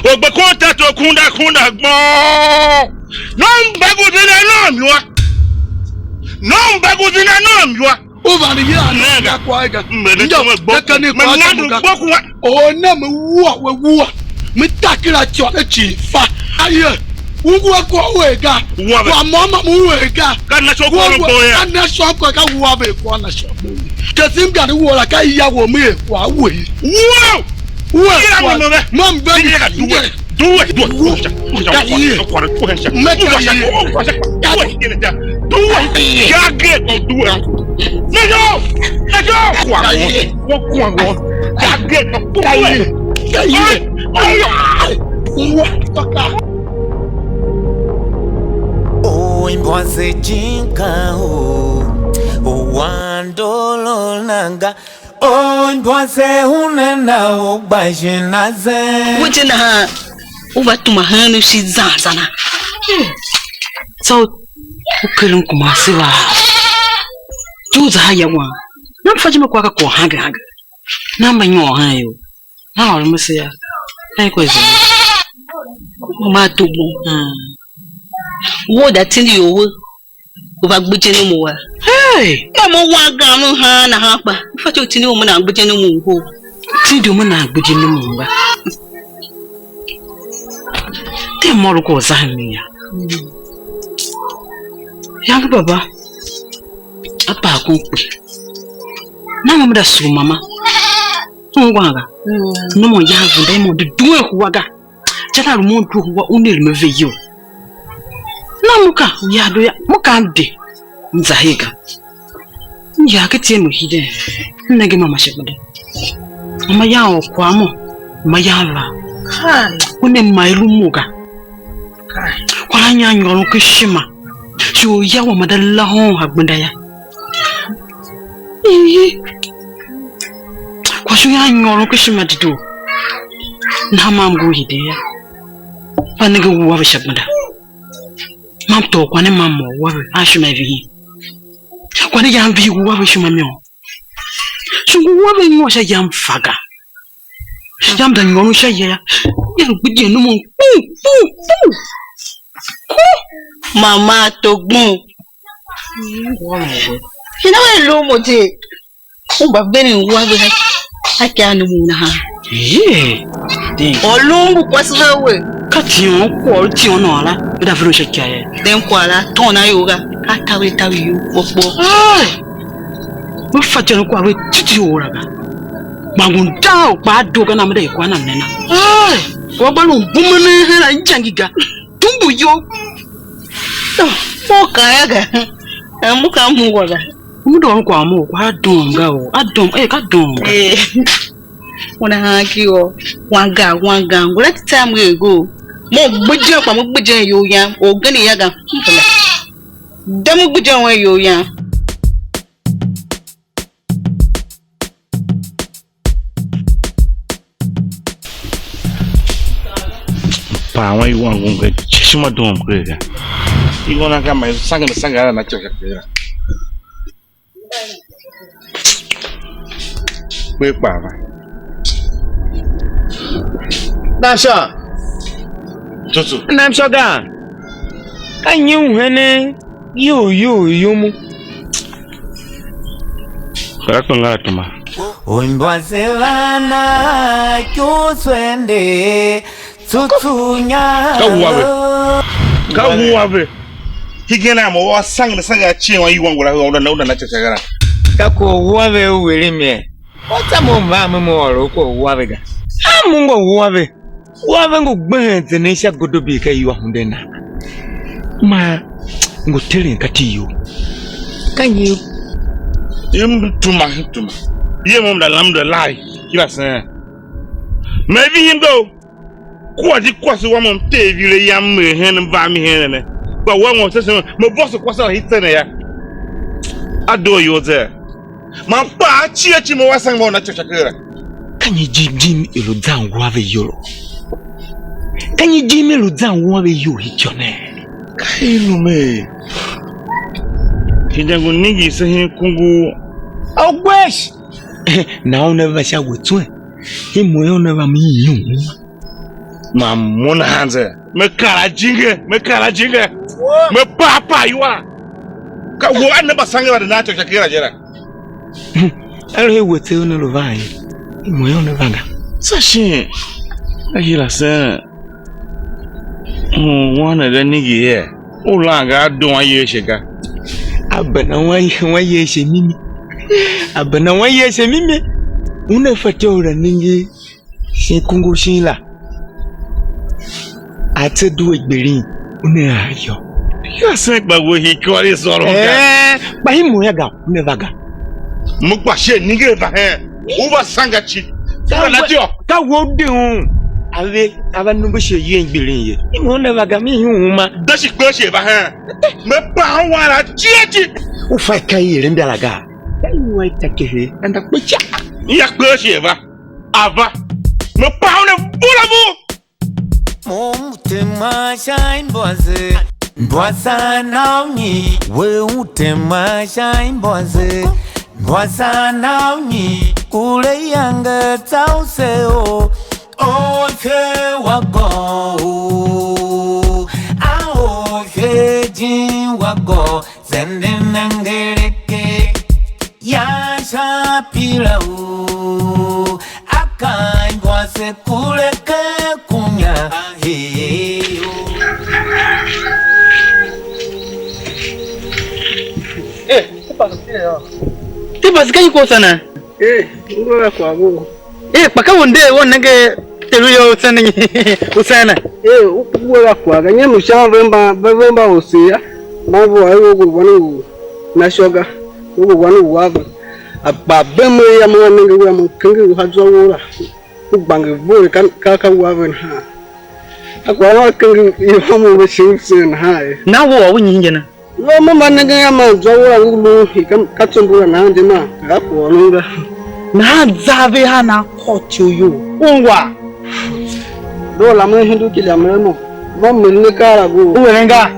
Ogbe ko ta to kunda gbo. No mbagudina no miwa. No mbagudina no miwa. Over the year na kwa ga. Njo tekani kwa ga. O na me wo me takira ti o chi fa. Aye. Ugwa kwa wega kwa mama muwega kana shoko boya kana shoko ka wabe kwa na shoko kesim ga wo la ka iya wo me kwa we wo mom be do it Imbwase jinka wandolo nanga. Imbwase unena ubajinaze. Wajina ha uvatuma hanu shi zanzana. So ukelun kumasiwa. Juza haya wa. Namfajima kwa kwa haga. Namba nyo hayo. Na walimsia. Haiko hizo. Matubu. Wo da tin yo wo ba gbeje no mo wa hey e mo wa ga no ha na ha pa fa cho tin mo na gbeje no mo ho tin do mo na gbeje no mo ba te mo ro ko za mi ya ya baba apa ko pe na mo da su mama ngwa ga no mo ya vu dai mo de duwe ho ga chata ru mo du ho unel me veyo na muka yado ya muka de nzahika ya ketie no hide nage mama shebode mama ya okwa mo mama ya la hai une mailu muga kai kwa nya nyoro kishima yo ya wa madalla ho agbunda ya Kwa shu ya ngolo kishima dido. Na mamgo hideya. Panega wawe shabunda. Mam to kwa ne mammo wawe ashuma vi. Kwa ne yambi wawe shuma myo. Shungu wawe ngosha yamfaga. Yamda ngolo shaya. Yanguje no mo. Mama togbon. Kina we lo mo je. O ba beni wawe ake anu na ha. Olungu kwasiwe. Kati on ko ti on ala. Da fero shekia. Den kwala ton na yoga. Atawe yu popo. Mo fatelo kwa we titi oraga. Mangun dao ba doga na mede kwa na nena. Wa ba lu bumene hera njangiga. Tumbu yo. Foka yaga. Amuka mungwaga. Mudo kwa mu kwa donga o. Adom ka donga. Una haki o. Wanga ngula time we go. Mo gbeje kwa mo gbeje yo yan. O gani yaga. Demu gbeje won yo yan. Pa wa yu wan gon ke chishima dom kwega. Igona kama sanga na choka kwega. Kwe pa ba. Nasha. Tutu. Nam shoga. Kanyu hene yo mu. Karato ngala tuma. Imbwase vana kyoswende tutunya. Kawabe. Higena mo wa sanga chiwa yiwangula ona na chachagara. Kako wabe uwelime. Wata mo mama mo oro ko wabe ga. Amungo wabe. Wabe ngo gbente ne sha godobi ka yiwa hundena. Ma ngo tele kati yo. Kanyi tuma. Ye mom da lamda lai. Kila sen. Maybe him go. Kwadi kwasi wa mom tevile yam hen ba mi hen ne. Ba wa mo sese mo boss kwasa hitene ya. Ado yo there. Ma pa chi mo wasan mo na chachakera. Kanyi jim elo dan wabe yo. Kanyi jim elo dan wabe yo hichone. Kailu me. Kijangu nigi se kungu. Ogwesh. Now never shall we twin. Him will never me you. Ma mona hanze. Me kala jinge. Me papa you are. Ka wo an never sang about the nacho chakira jera. I'll hear what you know vai. Him will never ga. Sashi. Ahila se. One the nigi here. Ulanga do an ye shega. Abana wa ye she mimi. Abana wa ye she mimi. Una fatora ningi. She kungu shila. Ate do egberi. Una ayo. You say ba wo hi kwari soro ga. Ba hi mo ya ga, never ga. Mo pa she nige ba he. Uba sanga chi. Na tio. Ka wo de hun. Ave no be she ye egberi ye. Mo never ga mi hun ma. Da shi gbe she ba he. Me pa wa la chichi. O fa kai ye ndala ga. Kai wa takehe anda kwecha. Ya gbe she ba. Ava. Me pa na bulabu. Mumtema shine boze. Mbwasa nauni we utema shine boze. Mbwasa nauni kule yanga tauseo. Oche wago. Aoche jin wago. Zende nangereke. Yasha pilau. Akai mbwase kule ke kunya. Tiba sikai ko sana. Ngora kwa go. Paka wonde wonenge teruyo sana ni usana. Ngora kwa ganye mushamba usia. Mambo ayo gubanu na shoga. Gubanu wava. Ababemo ya mwanenge wa mkange hajwa wora. Ubange bore kaka wava ha. Akwa kange yomo machine hai. Na wo nyinje na. Lo mama nega ya ma zawa ngulu hikam katsumbu na ndima rapo nunga. Na zave hana kocho yo. Ongwa. Do la me hindu kila memo. Ba menne kara go. Uwenga.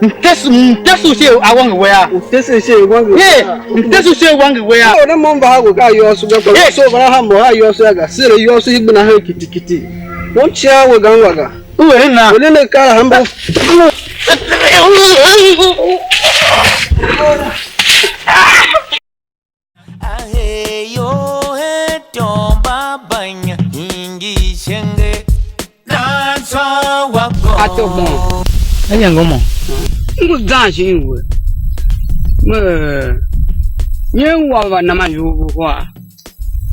Ntesu se awang wea. Ntesu se wangi. Ntesu se wangi wea. O na momba hago ka yo su ga ko so bara ha mo ha yo su ga. Sire yo su hibna ha kitikiti. Won chia we gangwaga. Uwenga. Olele kara hambo. Aheyo he tomba banya hingi shenge na so wako Atomo. Aya ngomo. Ngu dashi ngwe. Nyewa wa na mayu kwa.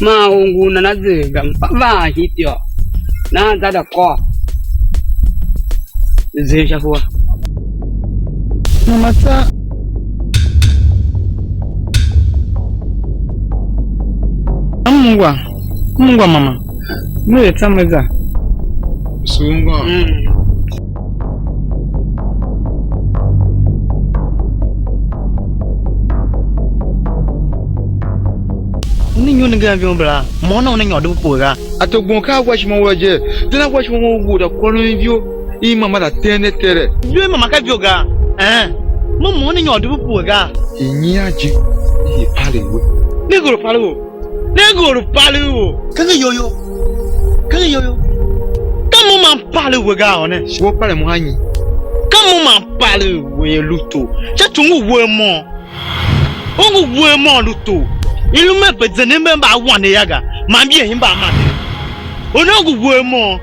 Ma ungu na naziga mpava hitio. Na dada kwa. Zesha huwa. Mama sa Mungwa mama. Mwe tsameza. Sungwa. Ni nyu nga vyo bla. Mo na na nyo de pu ga. Atogbon ka wash mo waje. Dena wash mo wo da kono vyo. I mama da tene tere. Yue mama ka vyo ga. Mo na nyo de pu ga. Inyi aji. I pale wo. Negoro pale wo. Kanga yoyo. Kamu man pale wo ga one. Wo pale mo hanyi. Kamu man pale wo luto. Cha tungu wo mo. Ongu wo mo luto. Ilu me bezene me ba wane yaga. Mambi e himba amade. Onogu wo mo.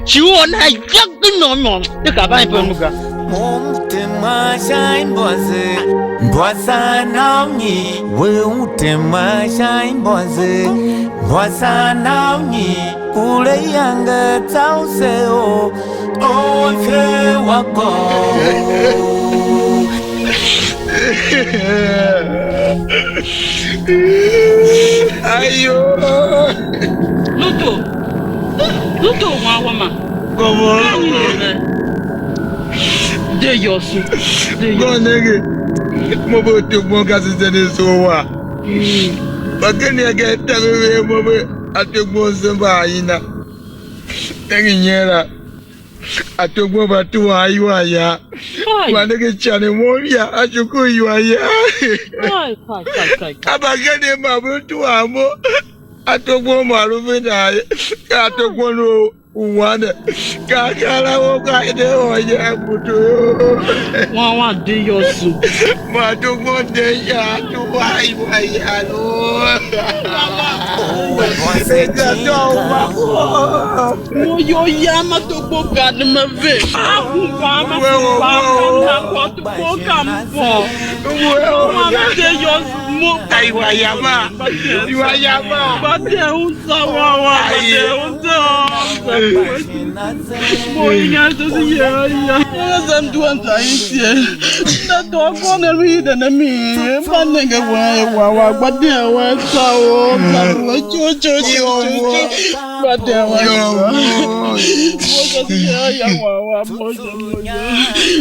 Chi wo na yagu no. De ka ba ipe nuga. Mumtema shine boze. Mbwasa naunyi. We utema shine boze. Mbwasa naunyi. Ule yanga tauseo. Ofe wako. Ayo. Luto wa ma. Como? De yosu. Go nege. Mo bo to mo ka se ne so wa. Bagani aga tabe mo bo atogbo se ba yina. Tengi nyera. Atogbo ba tu ayu aya. Wa nege chane mo ya ajuku yu aya. Kai. Abagani ma bo tu amo. Atogbo ma ru fe na. Atogbo no One kakala woka ide oya kuto wa de yosu ma to go de ya to wai ya lo se ga to ma mo yo ya ma to go ga de ma ve wa ma ko to go kam bo wa de yosu mo ai wa ya ma ba de un sa wa ba de un sa Moinha do dia, nós vamos doar isso. Da tua cona vida na minha, panega wa badeu essa o, badeu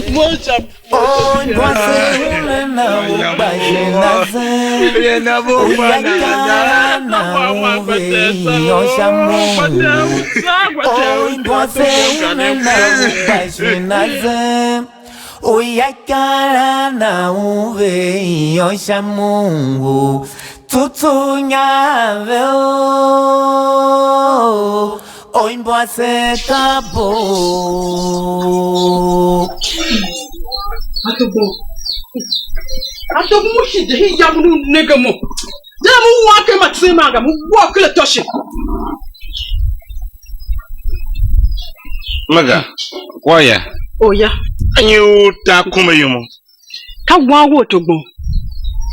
moja. Oi, você não vai na boca na eu chamo. Oi, você não vai na oi, a cara não vem, eu chamo. Tutunha veo, oi, Imbwase acabou. Ato mushi de hi yamu nega mo. Damu wake matsema ga mu wakle toshi. Maga, kwaya. Oya. Anyu ta kuma yumo. Ka wawo togbon.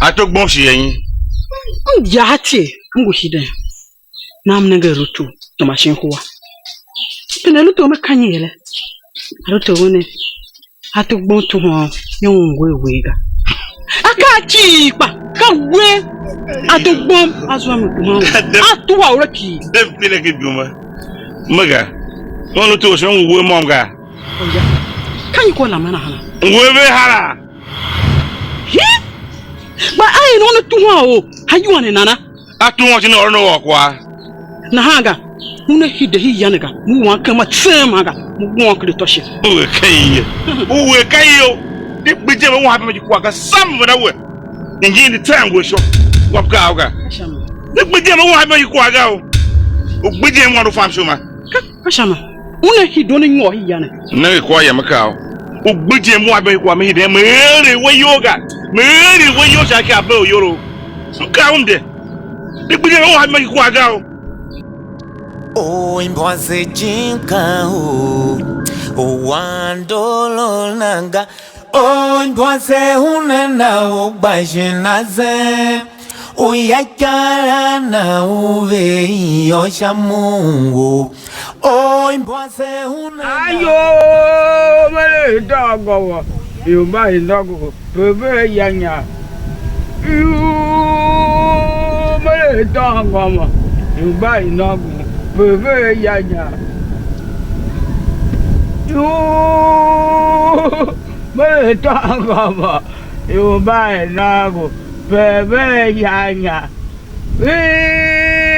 Atogbon shi yin. Ya hati ngushi de. Nam nega rutu to mashin huwa. Tena luto me kanyele. Ruto wone. Atogbon to ho yongwe wega. Akachi pa kawe atogbon azwa mutuma. Atuwa oraki. Dem pile ke duma. Maga. Wonu to so wo mom ga. Oya. Kan ko la mana hala. Wo be hala. But I don't know to how you want nana. I don't want to know no kwa. Nahaga. Una hide hi yanaga. Mu wan kama tsemaga. Mu wan kede toshe. Uwe kai yo. Dik bije mo ha me kwa ga sam na we. Ngi ni tango sho. Wapka ga. Dik bije mo ha me kwa ga o. Bije mo no fam sho ma. Kashama. Una hidoni nyo hi yana. Na kwa ya maka o. Bije mo ha me kwa me hide mere we yoga. Mere we yo sha ka ba o yoro. Ka unde. Dik bije mo ha me kwa ga o. O Imbwase jinka o wandolo nanga o Imbwase unena o bajinaze o yakara na uve yosha Mungu o Imbwase unena ayo mele dogo yo mai dogo bebe yanya yo mele dogo yo mai dogo bebe yanya yo me tanga yo mai nago bebe yanya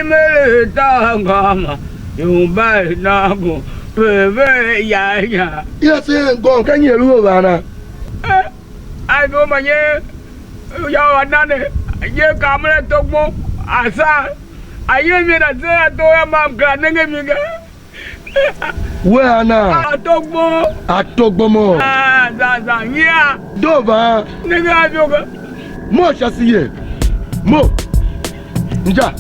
me tanga yo mai nago bebe yanya yes go kan ye lu bana ai go manye ya wanane ye kamera tokmo asa aye mi na se to ya mam gra nenge mi ga where na atogbo mo za ya do ba nenge ajoga mo chasiye mo nja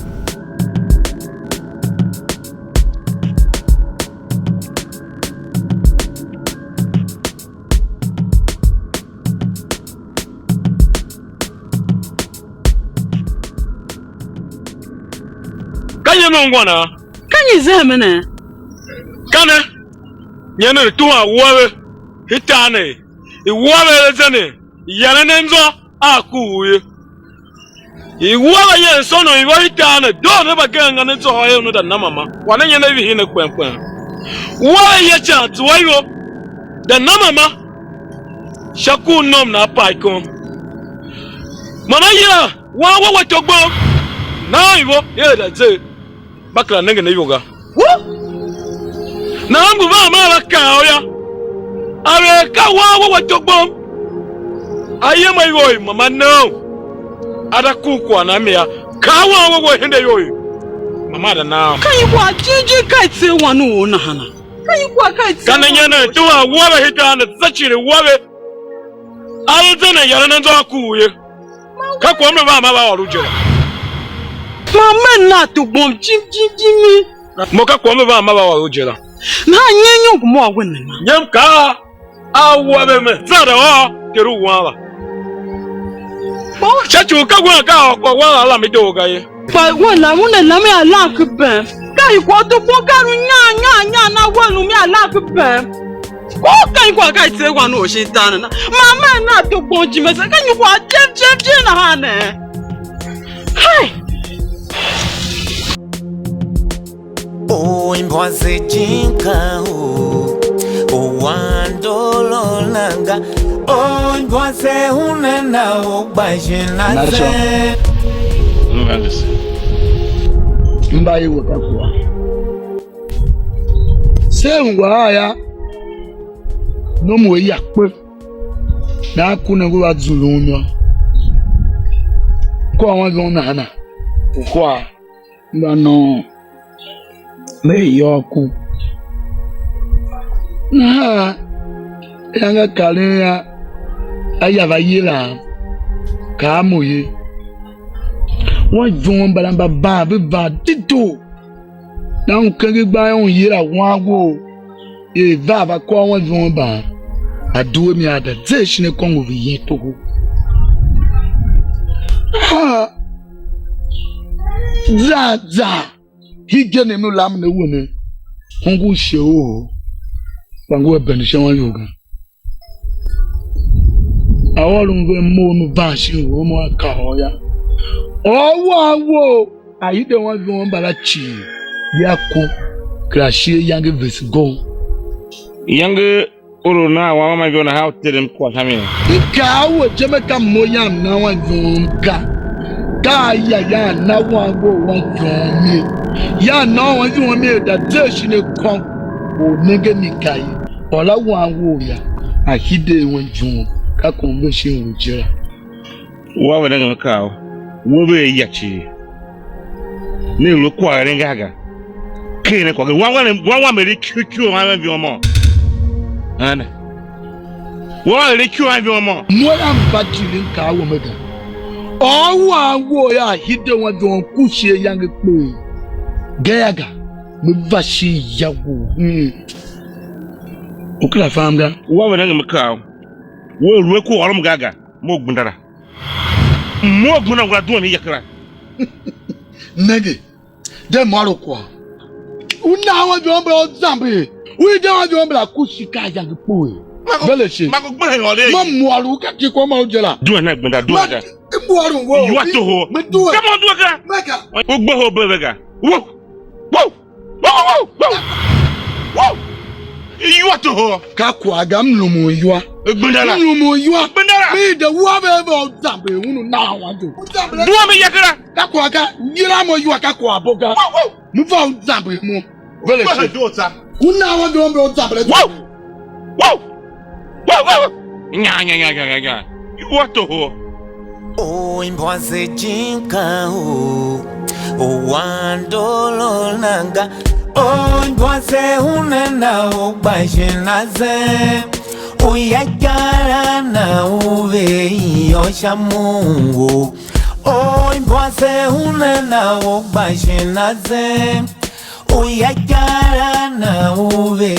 Kanye mongwana. Kanye zemene. Kana. Nyene tuwa wawe hitane. Iwawe lezene. Yana nenzo akuye. Iwawe ye sono iwa hitane. Do ne bagenga nenzo hoye no da na mama. Wana nyene bi hine kwemkwem. Wawe ye chance wayo. Da na mama. Shaku nom na paiko. Mana yira wa watogbo. Na iwo ye da ze. Bakla nenge ne yoga. Na ngu ba ma baka oya. Awe ka wa watogbo. Aye mai woi mama no. Ada kukwa na mia. Ka wa hende yoy. Mama da na. Kan yi kwa jinji kai tse wanu na hana. Kan yi kwa kai tse. Kana nyana tuwa wawe hitana tsachire wawe. Ayo tena yara nanzo akuye. Ka kwa mbe ba ma ba warujera. Mama na to bom jim Moka kwa mbe ba ma ba warujera. Na nyenyo ko mo agwenne na. Nyam ka awa be me zara wa keru wa. Chachu ka gwa ka kwa wa la mi do ga ye. Ba wala wona la me ala ku ben. Ka yi ko to ko garu nya na wonu mi ala ku ben. Ko ka yi ko ka tse kwa no shi tan na. Mama na to bom jim se ka yi ko jem na ha ne. Hai. O Imbwase jinka o wandolo nanga o Imbwase unena o bajinaze mbaye wakakwa sewa ya no mo yakpe na kuna go azulunyo ko awon go na ko no me yoku na yanga kalea ayava yila kamoye won jun balamba ba be ba tito na nkege gba on yira won ago e va ba ko won jun ba aduwe mi ada ze shine kongo vi to ha za hige ne mu lam na wu ne hongu she o bangu ebeni she won yoga awolun ve mo nu ba shi wo mo aka hoya owo ayide won vi won bala chi ya ko krashie yange ves go yange Oro na wa mama gona how tell kwa kami. Ka wo jeme ka moya na wa zonga. Ka ya na wa go wa zomi. Ya na wa zomi da deshi ne kon. O nege mi kai. Ola wa wo ya. Ahide won jun. Ka convention ujira. Wa wa daga makawo. Wo be yachi. Ni lo kwa rengaga. Kene kwa wa me kiku wa bi omo. Ana. Wa le kiku wa bi omo. Mo am badilin ka wo meda. O wa wo ya ahide won don kushie yang pe. Gayaga. Me vashi yawo. Okla famga. Wa wa daga makawo. Wo ruwe ko orum gaga. Mo gbundara. Mo gbuna gwa do mi yakra. Nege. De maro kwa. Una wa jo mbra zambe. We de wa jo mbra kushika yang pe. Bele shi. Ma ko gbun he ore. Ma muaru ka ki ko ma ojela. Do na gbunda do ga. Muaru wo. You want to ho. Me do. Come on do ga. Mega. O gbo ho be ga. Wo. Wo. Wo. Wo. You want to ho. Ka kwa ga mlumu yua. Gbundara. Mlumu yua. Gbundara. Me de wa be be zambe unu na wa do. Do mi yakra. Ka kwa ga yira mo yua ka kwa boga. Wo. Mu fa zambe mu. Bele shi. Do ta. Una wa do mbra zambe. Wo. Wo. Wo. Nya. You want to ho. O Imbwase jinka o wandolo nanga o Imbwase unena o bajinaze o yakara na uve yosha Mungu o Imbwase unena o bajinaze o yakara na uve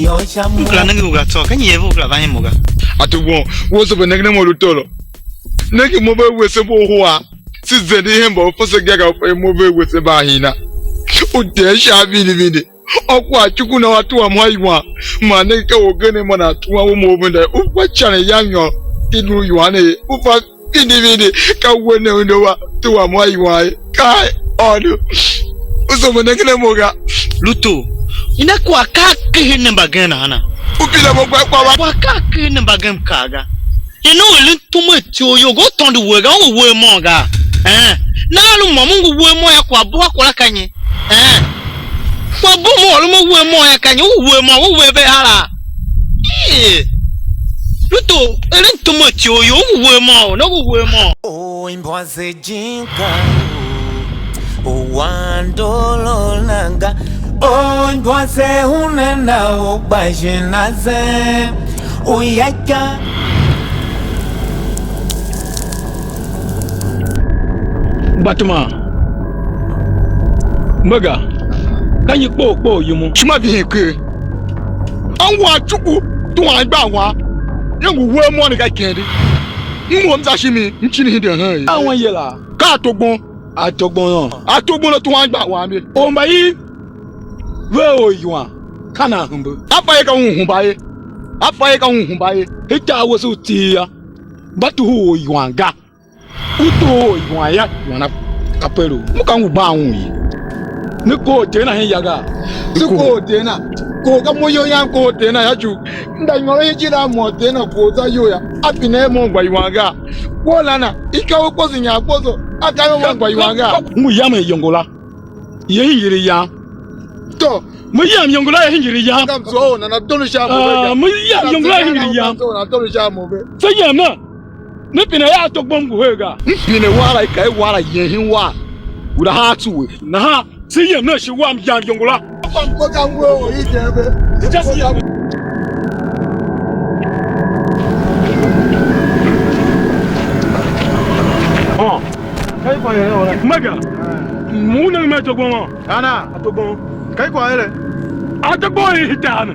yosha Mungu. Ukla nangi uga to kanyi evo ukla banye muga. Atubon wo so benegna mo lutolo. Negi mo be wese bo ho a si zedi hembo fose gaga mo be wese ba hina o de sha bini okwa chuku na watu wa mwaiwa ma ne ke ogene mo na tuwa wo mo benda u kwa chane yanyo tidu yuane u fa bini ka wone ndo wa tuwa mwaiwa kai odu uso mo negene mo ga Luto ina kwa ka kihine bagena hana upila mo kwa ka kihine bagem kaga. You know, a little too much. You go to the work. I will wear more. Now, Mamungu wear more. I walk like I can. Well, Boom, wear more. Can you wear more? Wear better. Luto, a little too much. You wear more. No, wear more. Oh, Imbwase jinka. Oh, wandolo nanga. Oh, Imbwase unena o bajinaze. Oh, yaka. Batuma Maga kan yi po yimu shima bi ke anwa chuku to an gba wa yangu we mo ni ka kende mo mza shimi nchini hide han awon yela ka atogbon no to an gba wa mi o ma yi we o yiwa kana humbu afa ka hun ba ye hita wo so ti ya batu ho yiwa ga uto yuaya wana kapelo muka nguba anwi niko tena he yaga siko tena ko ka moyo yanko tena yachu ndanyoro yijira mo tena ko za yoya apine mo ngwa yuanga wala na ikawo ko sinya kozo akawo mo ngwa yuanga mu yama yongola ye yiri ya to mu yam yongola ye yiri ya kam so na tolu sha mo mu yam yongola ye yiri ya na tolu sha mo be sayama ne pina ya to gbongu hega pina wala kai wala yehin wa guda ha tuwe na ha sai yam na shi wa ya yongula ko kan wo yi jebe just ya oh kai ko ye ora maga mu na me to gbon ana atogbon kai ko ele atogbon yi hitana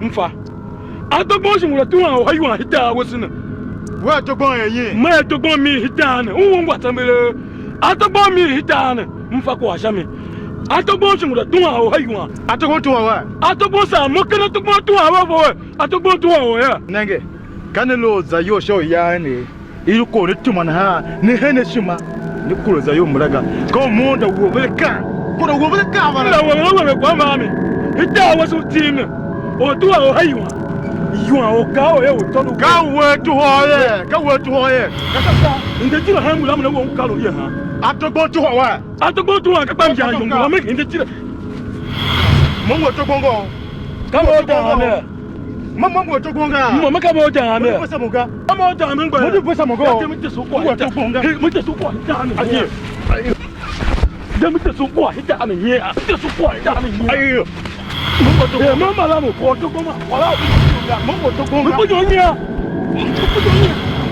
mfa atogbon shi mu la tuwa o hayu hita wosina wa togbon yin ma togbon mi hitana unwo ngwata mere atogbon mi hitana mfa ko ashami atogbon shimura tuwa o haywa atogbon tuwa wa atogbon sa mokana togbon tuwa wa bo atogbon tuwa o ya nenge kanelo za yo sho ya ne iru ko ne tuma na ha ne hene shima ne kuro za yo muraga ko mo da wo belka ko da wo belka ba na wo ko ma mi hita wa su tin o tuwa o haywa yuan o ka o ye o tonu ka we tu ho ye kasa nde ti ha mu la mu wo ka lo ye ha atogbo tu ho wa ka pa mi ya yo mo me nde ti mo wo togbo ngo ka mo da ha me mo wo togbo nga mo ka mo da ha me mo mo da me ngba mo du pesa mo go mo te so ko wa togbo nga mo te so ko da me aye da me te so ko da me ye te so ko da me ye aye mo ma la mo ko togbo ma wala mo to ko mo jo nya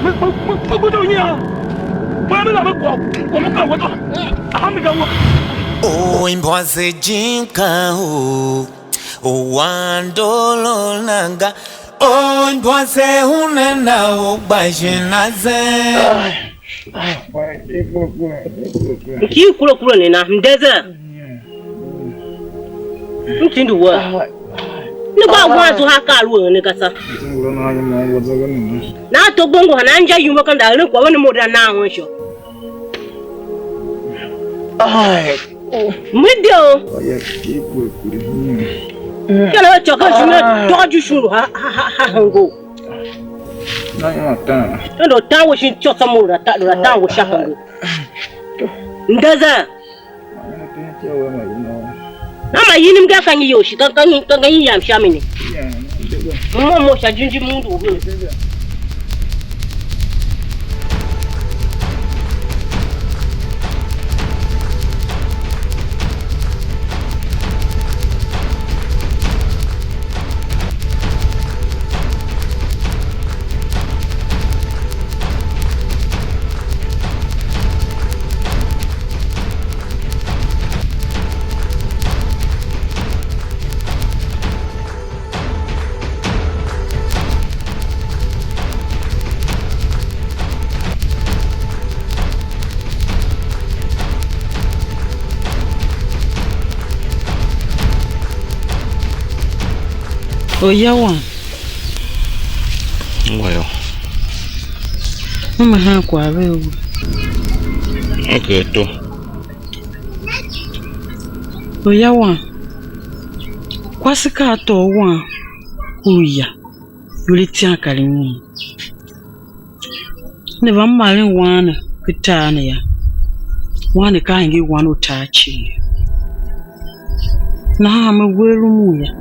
mo jo nya ba me la mo ko mo ka wo to ha mi ga wo o Imbwase jinka o wandolo nanga o Imbwase unena o bajinaze ki kulo ne na ndeza ntindu wa ni ba gwazo haka ruwa ne kasa na to bongo na anja yuma kan da rin kwa wani moda na hon sho mudio kala chaka chuna doju shuru ha hango na ta ndo tawo shin chota mura ta wo shahango ndaza Nama yini mga kanyi yoshi kanyi yam shamini. Mo shajunji mundu ubi. Oyawa. Ngoyo. Mama ha kwa wewe. Okay to. Oyawa. Kwasika to wa. Uya. Yuliti akalimu. Ne ba mmalin wana kitane ya. Wana ka ngi wana utachi. Na ha me welu mu ya.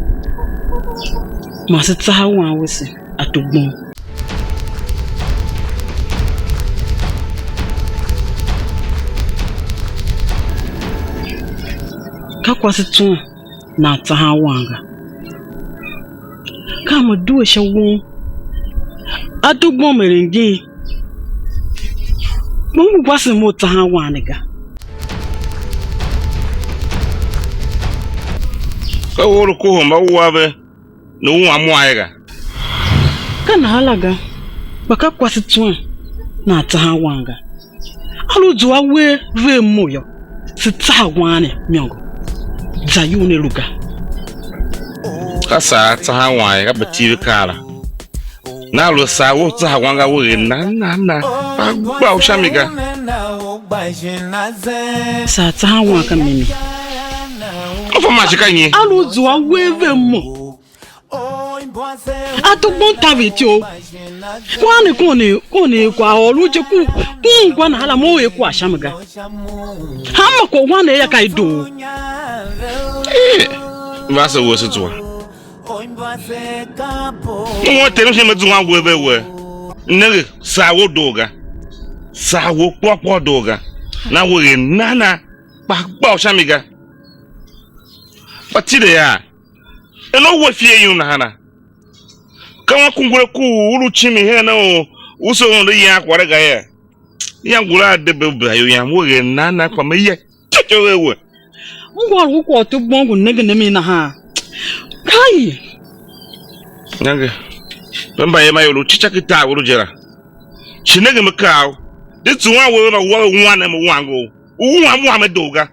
Masa tsahawa wese atugbon ka kwasi tun na tsahawa nga ka ma duwe shawo atugbon merengi mo kwasi mo tsahawa ne ga ka woro ko ho ma wa be no wa mu ayega kana halaga baka kwasi tun na tsahawa nga aluzu awe ve moyo si tsahawa ne miongo zayu ne luka kasa tsahawa ayega betiwe kala na lo sa wo tsahawa nga wo na ba o shamiga sa tsahawa ka mimi ko ma chikanyi aluzu awe ve mo Atugbon taviti o. Kwani kone kwa oluje ku kwa na hala mo e kwa shamaga. Hama ko wana ya kaido. Vasa wo se twa. Mo tenu se mezu wan wo be we. Nere sa wo doga. Sa wo popo doga. Na wo re nana pa shamiga. Patide ya. Eno wo fie yu na hana. Kama kungure ku ulu chimi he na o uso ndo ya kware ga ya. Ya ngura de be ayo ya mo ge nana kwa me ye. Checho wewe. Ngwa ru ko to gbongu nege ne mi na ha. Kai. Nanga. Bamba ye mayo lu chicha kita ulu jera. Chinege me kawo. De tuwa we na wa na mo wango. Uwa mo amedoga.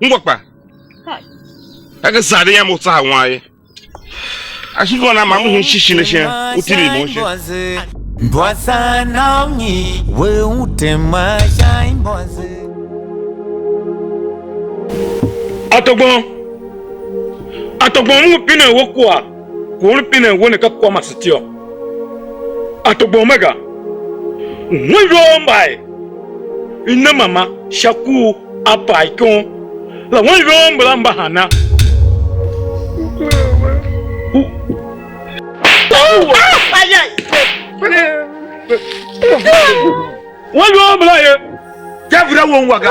Ngwa pa. Hai. Aga sade ya mo sa waye. Ashiko na mamu hishishi neshe utili moshe. Mbwasa naonyi we utemasha Imbwase. Atogbon mu pine wo kwa. Ko pine wo ne ka kwa masitio. Atobomega. Mwenjombai. Ina mama shaku apaikon. La mwenjombla mbahana. Mwenjombla ye. Javra wonwaga.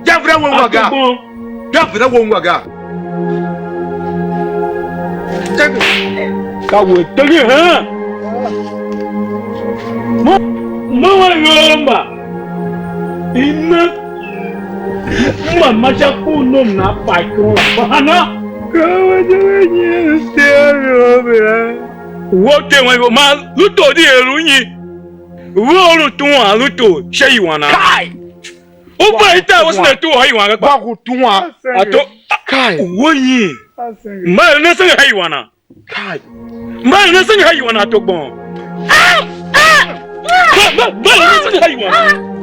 Javra wonwaga. Javra wonwaga. Kawe tagi ha. Mwenjomba. Ina mama shaku no na paikon mbahana. Kawajenye sero. Wote wango ma luto di erunyi. Wo luto luto sheyiwana. Kai. O ba ita wasna to hayiwana ba ku tuwa. Ato Kai. Wonyi. Ma na san hayiwana. Kai. Ma na san hayiwana to gbon. Ba na san hayiwana.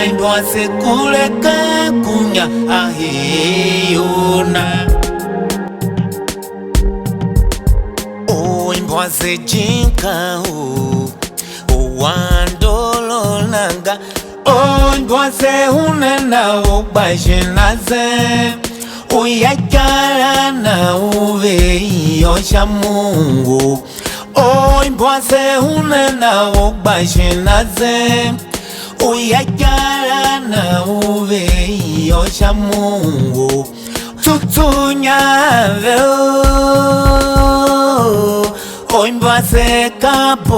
Imbwase kuleka kunya ahiyuna. O imbwase jinka o wandolo nanga. O imbwase unena o bajinaze. O yakara na uve yosha Mungu. O imbwase unena o bajinaze. Uyakara na uve yosha Mungu tutunya veo Imbwase kabu